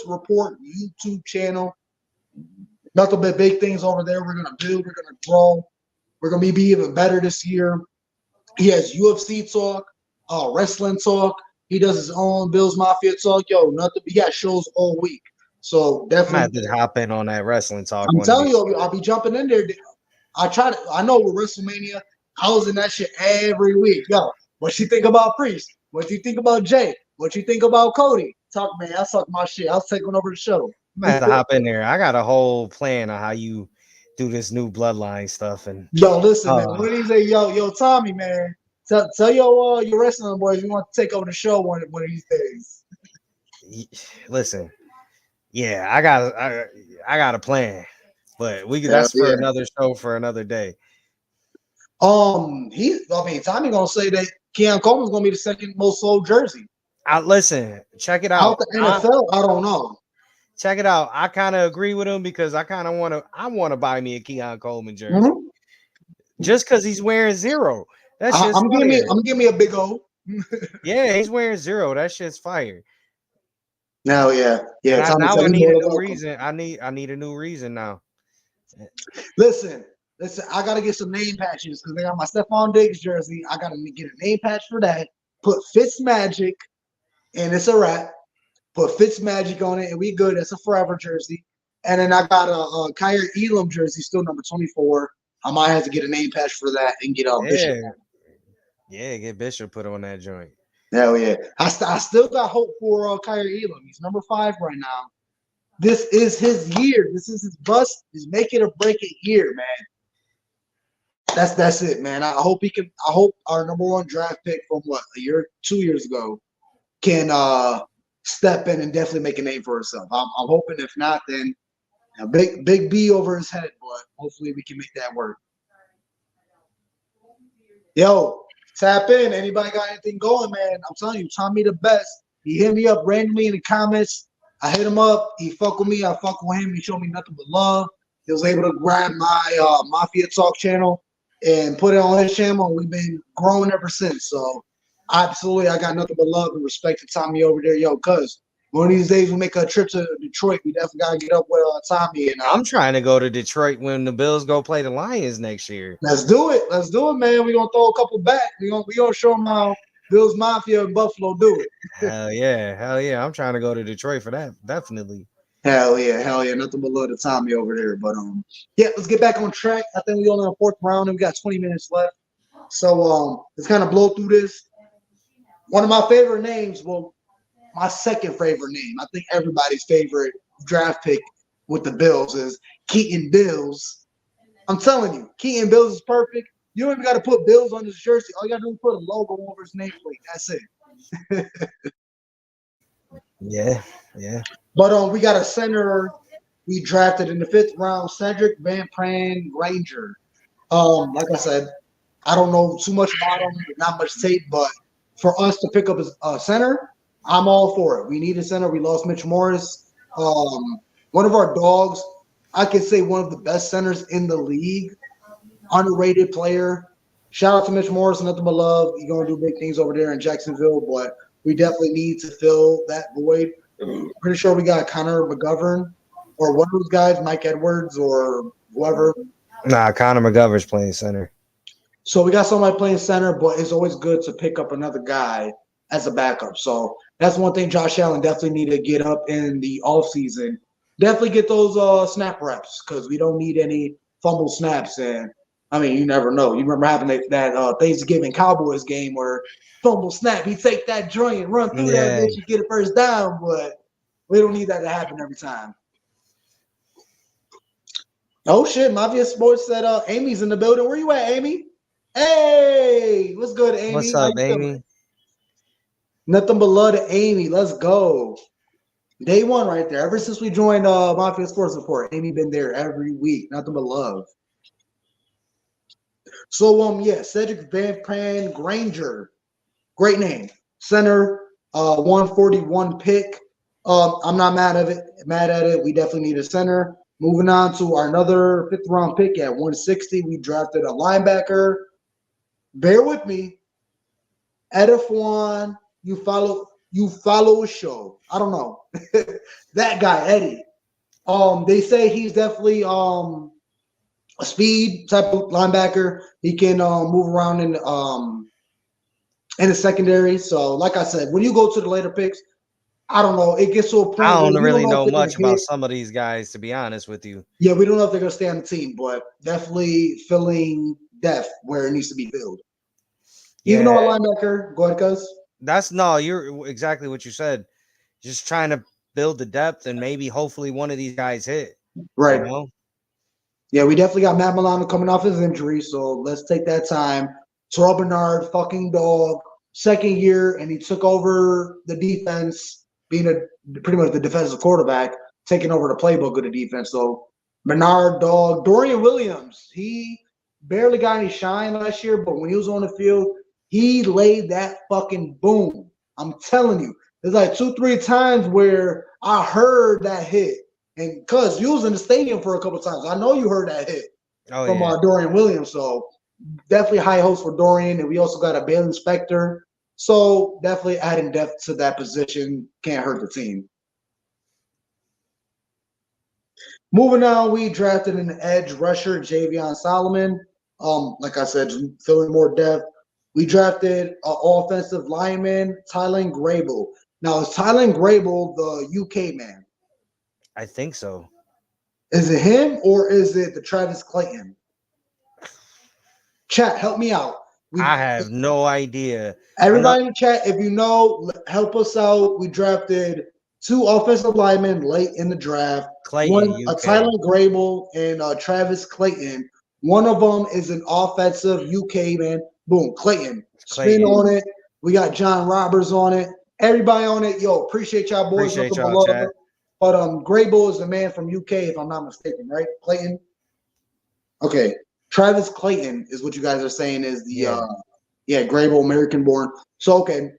Report YouTube channel. Nothing but big things over there. We're gonna build. We're gonna grow. We're gonna be even better this year. He has UFC talk, wrestling talk. He does his own Bills Mafia talk. Yo, nothing. We got shows all week. So
I'm gonna have
definitely,
to hop in on that wrestling talk
I'm
one of
telling
these.
you, I'll be jumping in there. I know with WrestleMania, I was in that shit every week. Yo, what you think about Priest? What you think about Jay? What you think about Cody? Talk, man. I talk my shit. I was taking over the show.
I'm gonna have to hop in there. I got a whole plan on how you do this new bloodline stuff, and
Yo, listen, man.
uh,
One of these days, yo, Tommy, man. Tell your wrestling boys we want to take over the show one of these days.
listen, yeah, I got a plan, but
Hell
that's for
yeah.
another show for another day.
Tommy gonna say that Keon Coleman's gonna be the second most sold jersey
Listen, check it
out
out.
the NFL. I don't know.
Check it out. I kind of agree with him because I want to buy me a Keon Coleman jersey
Mhm.
just because he's wearing zero. That
I,
shit's
I'm giving me,
fire.
I'm giving me a big O.
Yeah, he's wearing zero. That shit's fire.
No, yeah,
And
yeah. Tommy
now
said
I
he's
need
more
a
than
new
welcome.
reason. I need a new reason now.
Listen. I gotta get some name patches because they got my Stephon Diggs jersey. I gotta get a name patch for that. Put Fitz Magic, and it's a wrap. Put Fitz Magic on it, and we good. That's a forever jersey. And then I got a Kyrie Elam jersey, still number 24. I might have to get a name patch for that and get a Bishop.
Yeah, yeah. Get Bishop put on that joint.
Hell yeah. I still got hope for Kyrie Elam. He's number 5 right now. This is his year. This is his bust. He's make it or break it year, man. That's it, man. I hope he can. I hope our number 1 draft pick from what, a year, 2 years ago, can step in and definitely make a name for himself. I'm hoping. If not, then a big B over his head, but hopefully we can make that work. Yo, tap in. Anybody got anything going, man? I'm telling you, Tommy the best. He hit me up randomly in the comments. I hit him up. He fuck with me. I fuck with him. He showed me nothing but love. He was able to grab my Mafia Talk channel and put it on his channel, and we've been growing ever since. So, absolutely, I got nothing but love and respect to Tommy over there. Yo, cuz one of these days we make a trip to Detroit. We definitely got to get up with Tommy. And
I'm trying to go to Detroit when the Bills go play the Lions next year.
let's do it. Let's do it, man. We're going to throw a couple back. We're gonna show them how Bills Mafia and Buffalo do it.
Hell yeah! I'm trying to go to Detroit for that. Definitely.
Hell yeah. Nothing but love to Tommy over there. But yeah, let's get back on track. I think we only on the 4th round and we got 20 minutes left. So let's kind of blow through this. One of my favorite names, well, my second favorite name, I think everybody's favorite draft pick with the Bills is Keaton Bills. I'm telling you, Keaton Bills is perfect. You don't even got to put Bills on his jersey. All you got to do is put a logo over his nameplate. That's it.
Yeah.
But we got a center we drafted in the 5th round, Cedric Van Pran Granger. Like I said, I don't know too much about him, not much tape, but for us to pick up a center, I'm all for it. We need a center. We lost Mitch Morris. One of our dogs, I could say one of the best centers in the league, underrated player. Shout out to Mitch Morris, nothing but love. He's going to do big things over there in Jacksonville, but we definitely need to fill that void. Pretty sure we got Connor McGovern or one of those guys, Mike Edwards or whoever.
Nah, Connor McGovern's playing center.
So we got somebody playing center, but it's always good to pick up another guy as a backup. So that's one thing Josh Allen definitely need to get up in the offseason. Definitely get those snap reps because we don't need any fumble snaps. And, I mean, you never know. You remember having that Thanksgiving Cowboys game where fumble snap, you take that joint and run through that bitch and get a first down, but we don't need that to happen every time. Oh, shit. Mafia Sports said Amy's in the building. Where you at, Amy? Hey, what's good, Amy?
What's
How
up,
you feeling?
Amy?
Nothing but love to Amy. Let's go. Day one right there. Ever since we joined Mafia Sports Report, Amy been there every week. Nothing but love. So yeah, Cedric Van Pran Granger. Great name. Center, 141 pick. I'm not mad at it. We definitely need a center. Moving on to our another fifth round pick at 160. We drafted a linebacker. Bear with me. Edifwan, you follow a show. I don't know. That guy, Eddie. They say he's definitely a speed type of linebacker. He can move around in the secondary. So, like I said, when you go to the later picks, I don't know. It gets to a
I
point where
don't
we don't
really
know if
know
they're going
much
to
about
hit.
some of these guys, to be honest with you.
Yeah, we don't know if they're going to stay on the team, but definitely filling depth where it needs to be filled. Even though
Yeah,
a linebacker, go ahead, cuz.
you're exactly what you said. Just trying to build the depth and maybe hopefully one of these guys hit, you
Right.
know?
Yeah, we definitely got Matt Milano coming off his injury, so let's take that time. Terrell Bernard, fucking dog, second year, and he took over the defense, being pretty much the defensive quarterback, taking over the playbook of the defense. So Bernard, dog, Dorian Williams, he barely got any shine last year, but when he was on the field, he laid that fucking boom. I'm telling you, there's like 2, 3 times where I heard that hit. And cuz you was in the stadium for a couple of times. I know you heard that hit
Oh
from
yeah.
Dorian Williams. So definitely high hopes for Dorian. And we also got a Bailey Spector. So definitely adding depth to that position can't hurt the team. Moving on, we drafted an edge rusher, Javion Solomon. Like I said, filling more depth. We drafted an offensive lineman, Tylen Grable. Now, is Tylen Grable the UK man?
I think so.
Is it him or is it the Travis Clayton? Chat, help me out.
I
We
have no idea. I know
Everybody in the chat, if you know, help us out. We drafted 2 offensive linemen late in the draft.
Clayton,
One, a
UK.
Tyler Grable and Travis Clayton. One of them is an offensive UK man. Boom, Clayton. Spin
Clayton.
on it. We got John Roberts on it. Everybody on it. Yo, appreciate y'all boys.
Appreciate
Nothing but
y'all,
love.
chat.
But Grable is the man from UK, if I'm not mistaken, right? Clayton. Okay. Travis Clayton is what you guys are saying is the Grable, American born. So okay,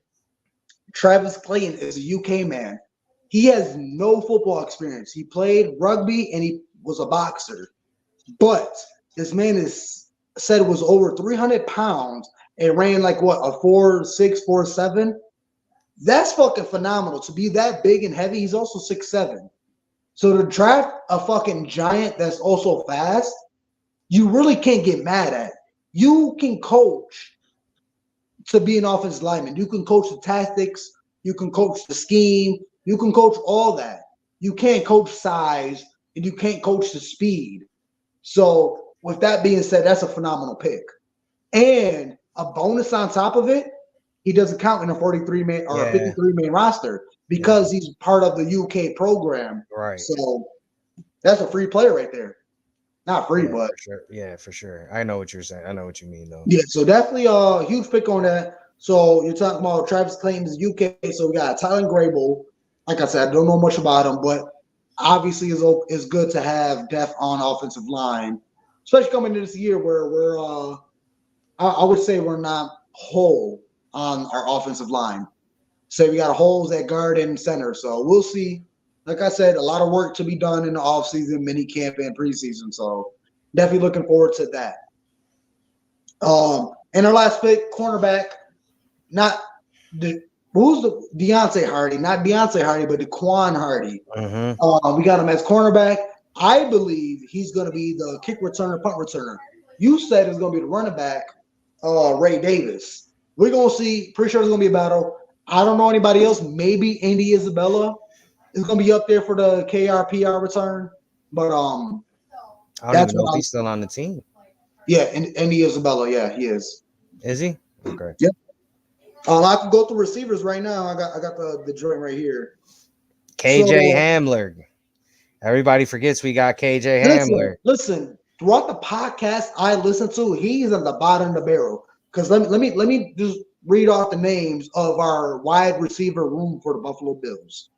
Travis Clayton is a UK man. He has no football experience. He played rugby and he was a boxer. But this man is said was over 300 pounds and ran like what, a 4.6, 4.7. That's fucking phenomenal. To be that big and heavy, he's also 6'7". So to draft a fucking giant that's also fast, you really can't get mad at. You can coach to be an offensive lineman. You can coach the tactics, you can coach the scheme, you can coach all that. You can't coach size and you can't coach the speed. So, with that being said, that's a phenomenal pick. And a bonus on top of it, he doesn't count in a 43 man or a
Yeah.
53 man roster
Yeah.
because he's part of the UK program.
Right.
So, that's a free player right there. Not free,
Yeah,
but
for sure. Yeah, for sure. I know what you're saying. I know what you mean, though.
yeah, so definitely a huge pick on that. So you're talking about Travis Clayton is UK. So we got Tylen Grable. Like I said, I don't know much about him, but obviously is good to have depth on offensive line, especially coming into this year where we're I would say we're not whole on our offensive line. Say we got holes at guard and center. So we'll see. Like I said, a lot of work to be done in the offseason, mini camp, and preseason. So definitely looking forward to that. And our last pick, cornerback, not the who's the Deontay Hardy, not Deontay Hardy, but Daquan Hardy. We got him as cornerback. I believe he's going to be the kick returner, punt returner. You said it's going to be the running back, Ray Davis. We're going to see. Pretty sure it's going to be a battle. I don't know anybody else. Maybe Andy Isabella is going to be up there for the KRPR return. But
I don't
that's
even know
what
if
I'm.
he's still on the team.
Yeah, Andy Isabella. Yeah, he is.
Is he? Okay.
Yep. I can go through receivers right now. I got the joint right here.
KJ
So
Hamler. Everybody forgets we got KJ Hamler.
listen. throughout the podcast I listen to, he's at the bottom of the barrel. Because let me just read off the names of our wide receiver room for the Buffalo Bills.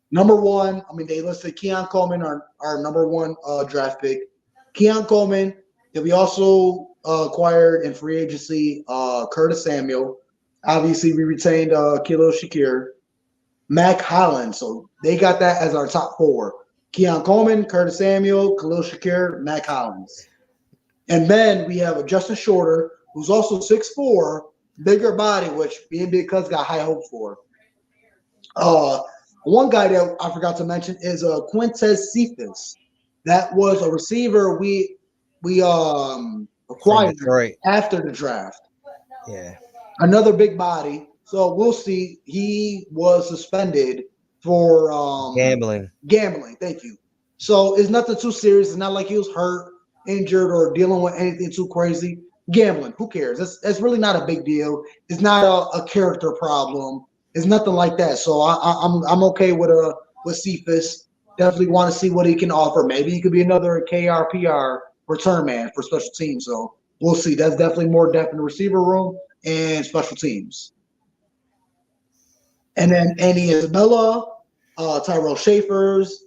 Number one, I mean, they listed Keon Coleman, our number one draft pick. Keon Coleman. Then we also acquired in free agency Curtis Samuel. Obviously, we retained Khalil Shakir, Mac Hollins. So they got that as our top four. Keon Coleman, Curtis Samuel, Khalil Shakir, Mac Hollins. And then we have a Justin Shorter, who's also 6'4", bigger body, which me and Big Cuz got high hopes for. Uh, One guy that I forgot to mention is Quintez Cephas. That was a receiver we
From
acquired
Detroit.
after the draft.
Yeah.
Another big body. So we'll see. He was suspended for
Gambling.
gambling. Thank you. So it's nothing too serious. It's not like he was hurt, injured, or dealing with anything too crazy. Gambling. Who cares? That's really not a big deal. It's not a character problem. It's nothing like that. So I'm okay with Cephas. Definitely want to see what he can offer. Maybe he could be another KRPR return man for special teams. So we'll see. That's definitely more depth in the receiver room and special teams. And then Andy Isabella, Tyrell Schaefer's,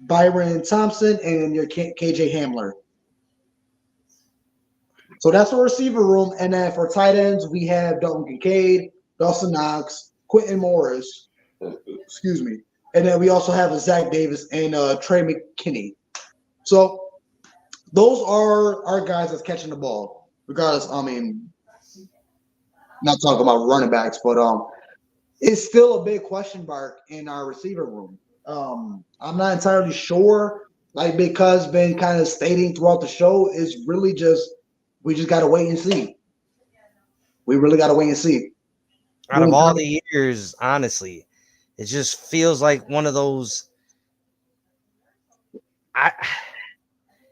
Byron Thompson, and your KJ Hamler. So that's the receiver room. And then for tight ends, we have Dalton Kincaid, Dawson Knox, Quentin Morris. Excuse me. And then we also have a Zach Davis and Trey McKinney. So those are our guys that's catching the ball. Regardless, I mean, not talking about running backs, but it's still a big question mark in our receiver room. I'm not entirely sure, like Big Cuz been kind of stating throughout the show, is really just we just gotta wait and see. We really gotta wait and see.
Out of all the years, honestly, it just feels like one of those.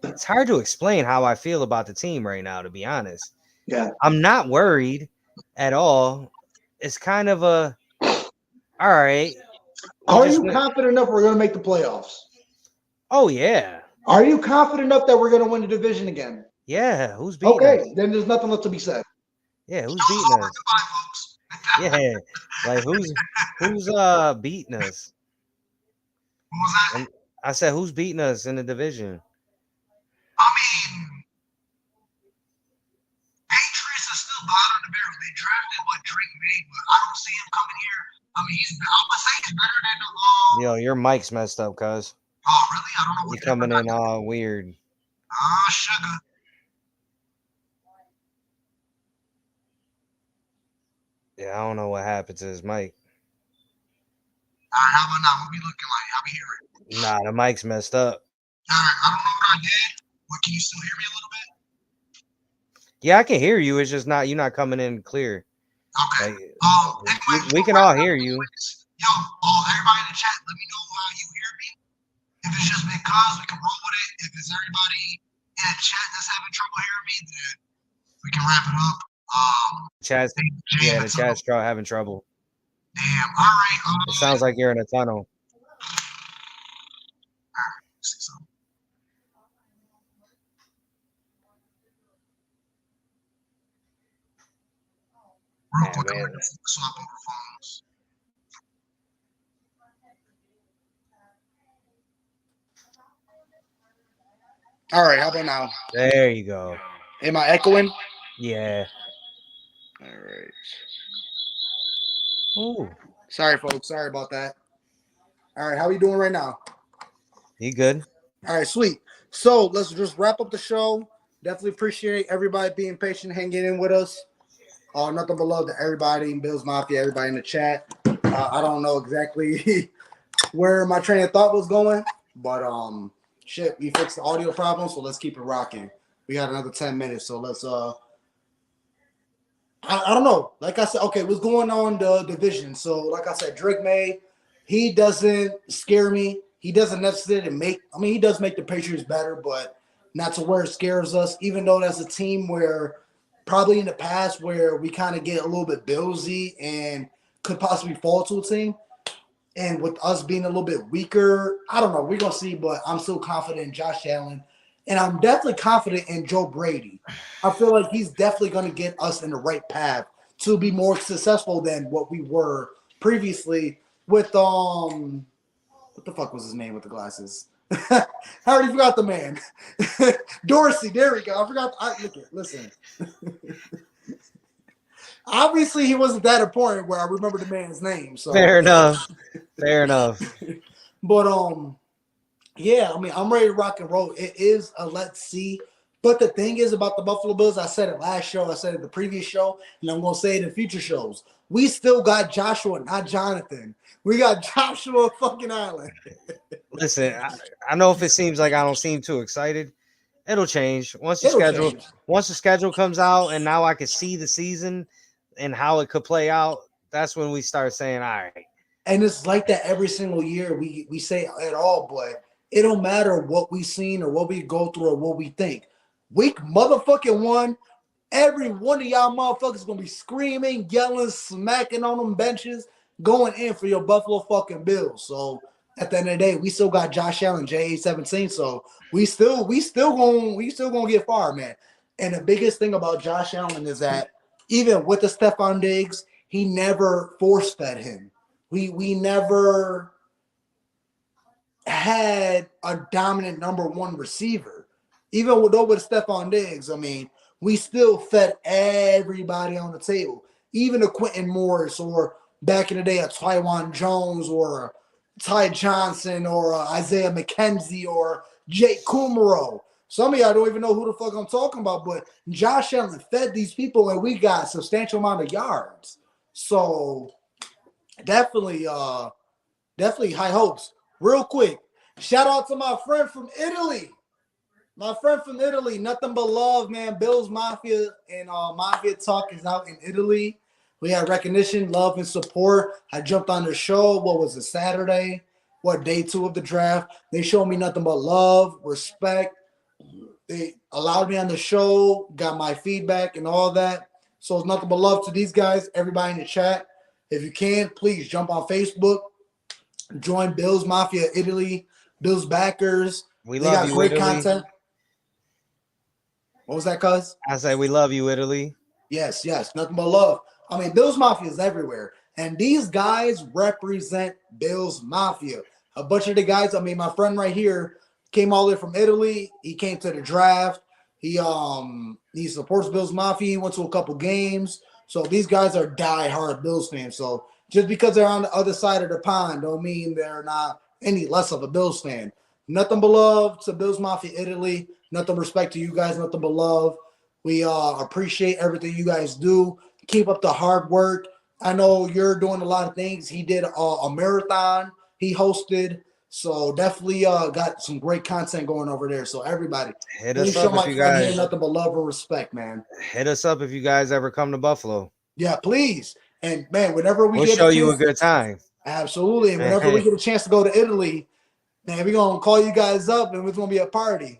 It's hard to explain how I feel about the team right now, to be honest.
Yeah.
I'm not worried at all. It's kind of a all right.
Are you confident enough we're gonna make the playoffs?
Oh yeah.
Are you confident enough that we're gonna win the division again?
Yeah. Who's beating us?
Okay, then there's nothing left to be said.
Yeah, who's beating us? Yeah, like who's beating us?
What was that?
I said, who's beating us in the division?
I mean, Patriots are still bottom of the barrel. They drafted what Drake made, but I don't see him coming here. I mean, I would say he's better than the.
Yo, your mic's messed up, cuz.
Oh, really? I don't know what
you're coming in all weird.
Sugar.
Yeah, I don't know what happened to his mic.
All right, how about now? What we looking like? How we hearing?
Nah, the mic's messed up.
All right, I don't know what I did. What, can you still hear me a little bit?
Yeah, I can hear you. It's just not you're not coming in clear.
Okay.
Like, we can all hear you.
Yo, everybody in the chat, let me know how you hear me. If it's just Big Cuz, we can roll with it. If it's everybody in the chat that's having trouble hearing me, then we can wrap it up.
The chat's having trouble.
Damn. All right.
It sounds like you're in a tunnel.
All right. See something. Real quick, I'm going to swap over phones. All right, how about now?
There you go.
Am I echoing?
Yeah.
All right.
Ooh.
Sorry, folks. Sorry about that. All right, how are you doing right now?
You good?
All right, sweet. So let's just wrap up the show. Definitely appreciate everybody being patient, hanging in with us. Nothing but love to everybody in Bills Mafia, everybody in the chat. I don't know exactly where my train of thought was going, but shit, we fixed the audio problem, so let's keep it rocking. We got another 10 minutes, so let's I don't know. Like I said, okay, what's going on the division? So like I said, Drake May, he doesn't scare me. He doesn't necessarily he does make the Patriots better, but not to where it scares us, even though that's a team where probably in the past where we kind of get a little bit Billsy and could possibly fall to a team. And with us being a little bit weaker, I don't know. We're going to see, but I'm still confident in Josh Allen. And I'm definitely confident in Joe Brady. I feel like he's definitely going to get us in the right path to be more successful than what we were previously with what the fuck was his name with the glasses? I already forgot the man. Dorsey, there we go. I forgot. Listen. Obviously, he wasn't that important where I remember the man's name. So
Fair enough. Fair enough.
But yeah, I mean, I'm ready to rock and roll. It is a let's see. But the thing is about the Buffalo Bills, I said it last show, I said it the previous show, and I'm gonna say it in future shows. We still got Joshua, not Jonathan. We got Joshua fucking Allen.
Listen, I know if it seems like I don't seem too excited, it'll change
It'll change.
once the schedule comes out, and now I can see the season and how it could play out. That's when we start saying, all right.
And it's like that every single year. We say it all, but it don't matter what we seen or what we go through or what we think. Week motherfucking one, every one of y'all motherfuckers gonna be screaming, yelling, smacking on them benches, going in for your Buffalo fucking Bills. So at the end of the day, we still got Josh Allen, J17. So we still gonna get far, man. And the biggest thing about Josh Allen is that even with the Stephon Diggs, he never force fed him. We never had a dominant number one receiver. Even with Stephon Diggs, I mean, we still fed everybody on the table. Even a Quentin Morris or back in the day a Tywan Jones or a Ty Johnson or a Isaiah McKenzie or Jake Kumaro. Some of y'all don't even know who the fuck I'm talking about, but Josh Allen fed these people and we got a substantial amount of yards. So definitely high hopes. Real quick, shout out to my friend from Italy. My friend from Italy, nothing but love, man. Bills Mafia and Mafia Talk is out in Italy. We had recognition, love, and support. I jumped on the show. What was it, Saturday? What, day 2 of the draft? They showed me nothing but love, respect. They allowed me on the show, got my feedback and all that. So it's nothing but love to these guys, everybody in the chat. If you can, please jump on Facebook, join Bills Mafia Italy, Bills backers.
We
They
love
got
you,
great
Italy.
content. What was that, cuz?
I say we love you, Italy.
Yes, nothing but love. I mean, Bills Mafia is everywhere. And these guys represent Bills Mafia. A bunch of the guys, I mean, my friend right here came all the way from Italy. He came to the draft. He supports Bills Mafia. He went to a couple games. So these guys are die-hard Bills fans. So just because they're on the other side of the pond don't mean they're not any less of a Bills fan. Nothing but love to Bills Mafia Italy. Nothing respect to you guys. Nothing but love. We appreciate everything you guys do. Keep up the hard work. I know you're doing a lot of things. He did a marathon. He hosted. So definitely got some great content going over there. So everybody,
Hit
please
us
show
up
my
if you
friend here
guys
nothing but love and respect, man.
hit us up if you guys ever come to Buffalo.
Yeah, please. And man, whenever we
We'll
get
show
a
you a
chance,
good time.
absolutely. And whenever we get a chance to go to Italy, man, we're gonna call you guys up and it's gonna be a party.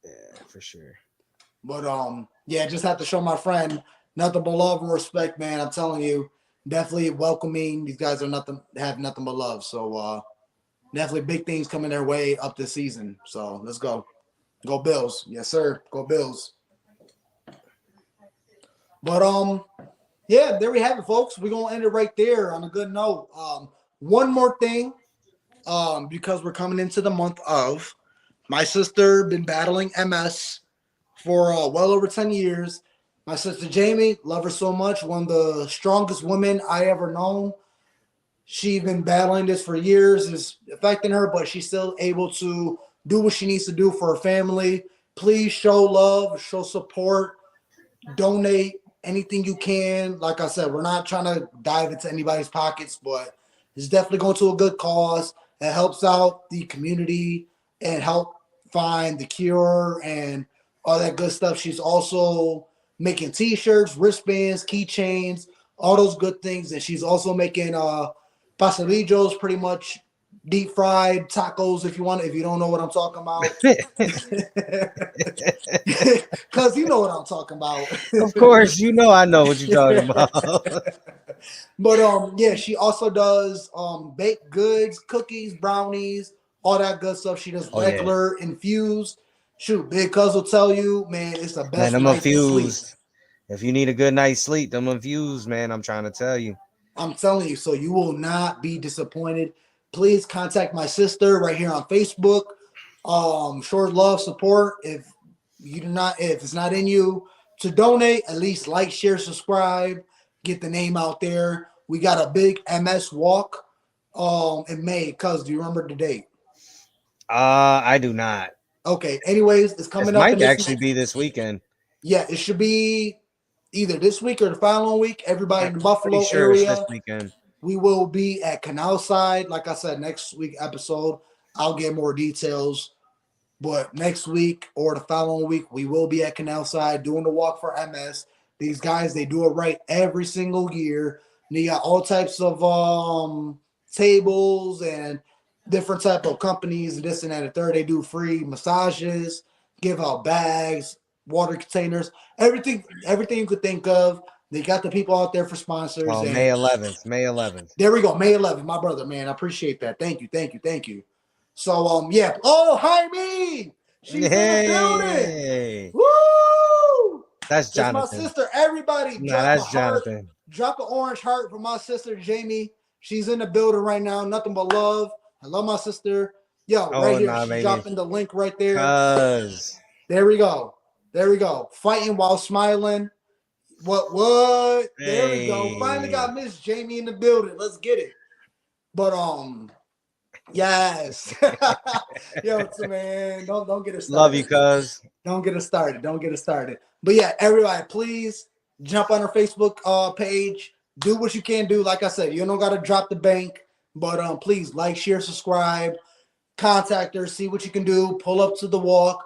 Yeah, for sure.
But yeah, just have to show my friend nothing but love and respect, man. I'm telling you, definitely welcoming. These guys are have nothing but love. So definitely big things coming their way up this season. So let's go. Go Bills. Yes, sir. Go Bills. But yeah, there we have it, folks. We're gonna end it right there on a good note. One more thing, because we're coming into the month of my sister been battling MS for well over 10 years. My sister Jamie, love her so much. One of the strongest women I ever known. She's been battling this for years. It's affecting her, but she's still able to do what she needs to do for her family. Please show love, show support, donate anything you can. Like I said, we're not trying to dive into anybody's pockets, but it's definitely going to a good cause that helps out the community and help find the cure and all that good stuff. She's also making t-shirts, wristbands, keychains, all those good things. And she's also making pasadillos, pretty much deep fried tacos if you don't know what I'm talking about. Because you know what I'm talking about.
Of course, you know I know what you're talking about.
But yeah, she also does baked goods, cookies, brownies, all that good stuff. She does
yeah.
regular, infused. Shoot, Big Cuz will tell you, man, it's the
Man,
best
them
night to sleep.
infused. If you need a good night's sleep, them infused, man. I'm trying to tell you.
I'm telling you, so you will not be disappointed. Please contact my sister right here on Facebook. Short love support. If you do not, if it's not in you to donate, at least like, share, subscribe, get the name out there. We got a big MS walk in May. Cuz, do you remember the date?
I do not.
Okay. Anyways, it's
This
coming up in
might
this
actually
next.
be this weekend.
Yeah, it should be either this week or the following week. Everybody
I'm
in the
pretty
Buffalo
sure it's this
area.
weekend.
We will be at Canal Side. Like I said, next week episode, I'll get more details. But next week or the following week, we will be at Canal Side doing the walk for MS. These guys, they do it right every single year. And you got all types of tables and different type of companies and this and that and third. They do free massages, give out bags, water containers, everything you could think of. They got the people out there for sponsors.
Oh,
And
May 11th. May 11th.
there we go. May 11th. My brother, man. I appreciate that. Thank you. So, yeah. Oh, Jaime! She's in the building.
Hey.
Woo!
That's
It's my
Jonathan.
sister. Everybody
Nah,
drop a
that's
heart.
Jonathan.
Drop an orange heart for my sister, Jamie. She's in the building right now. Nothing but love. I love my sister. Yo,
Oh,
right here.
nah,
She's
baby.
dropping the link right there.
Cuz.
There we go. Fighting while smiling. What? There we go. Finally got Miss Jamie in the building. Let's get it. But yes. Yo, man, don't get us started.
Love you, cuz.
Don't get us started. But yeah, everybody, please jump on our Facebook page. Do what you can do. Like I said, you don't gotta drop the bank, but please like, share, subscribe, contact her, see what you can do, pull up to the walk.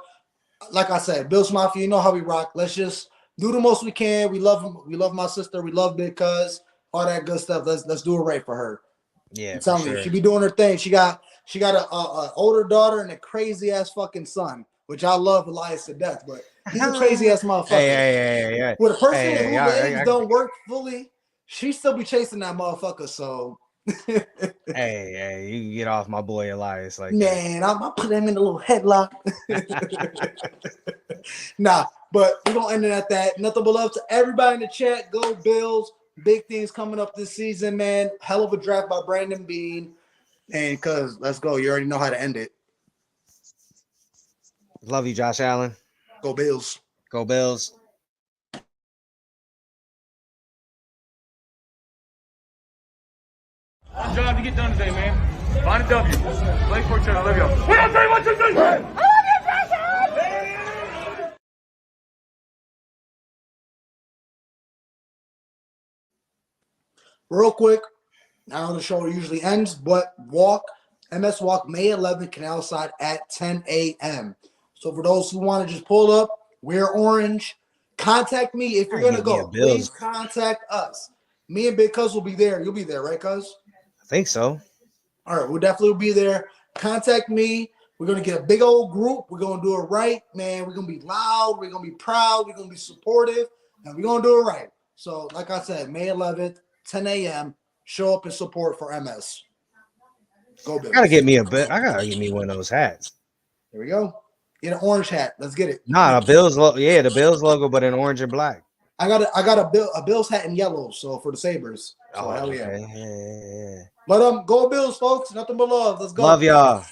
Like I said, Bills Mafia, you know how we rock. Let's just do the most we can. We love my sister. We love Big Cuz, all that good stuff. Let's do it right for her.
Yeah,
I'm telling
for
you,
sure.
she be doing her thing. She got a older daughter and a crazy ass fucking son, which I love Elias to death, but he's a crazy ass motherfucker.
Hey.
With a person whose legs don't work fully, she still be chasing that motherfucker. So
hey, you can get off my boy Elias like
man, I'll put him in a little headlock. Nah, but we're gonna end it at that. Nothing but love to everybody in the chat. Go Bills. Big things coming up this season, man. Hell of a draft by Brandon Bean. And cuz let's go. You already know how to end it.
Love you, Josh Allen.
Go Bills.
Go Bills.
One job to get done today, man. Find a W. Play for each other. Love y'all. We don't say what you think. I love you, Josh.
Real quick, I know the show usually ends, but MS Walk, May 11th, Canal Side at 10 a.m. So for those who want to just pull up, wear orange, contact me if you're going to go. Please contact us. Me and Big Cuz will be there. You'll be there, right, Cuz?
I think so.
All right, we'll definitely be there. Contact me. We're going to get a big old group. We're going to do it right, man. We're going to be loud. We're going to be proud. We're going to be supportive. And we're going to do it right. So, like I said, May 11th, 10 a.m., show up and support for MS. Go Bills.
I gotta get me one of those hats.
There we go. Get an orange hat. Let's get it.
Nah, the Bills logo. Yeah, the Bills logo, but in orange and black.
I got a Bills hat in yellow, so for the Sabres. So hell yeah.
Okay. Yeah.
But go Bills, folks. Nothing but love. Let's go.
Love y'all.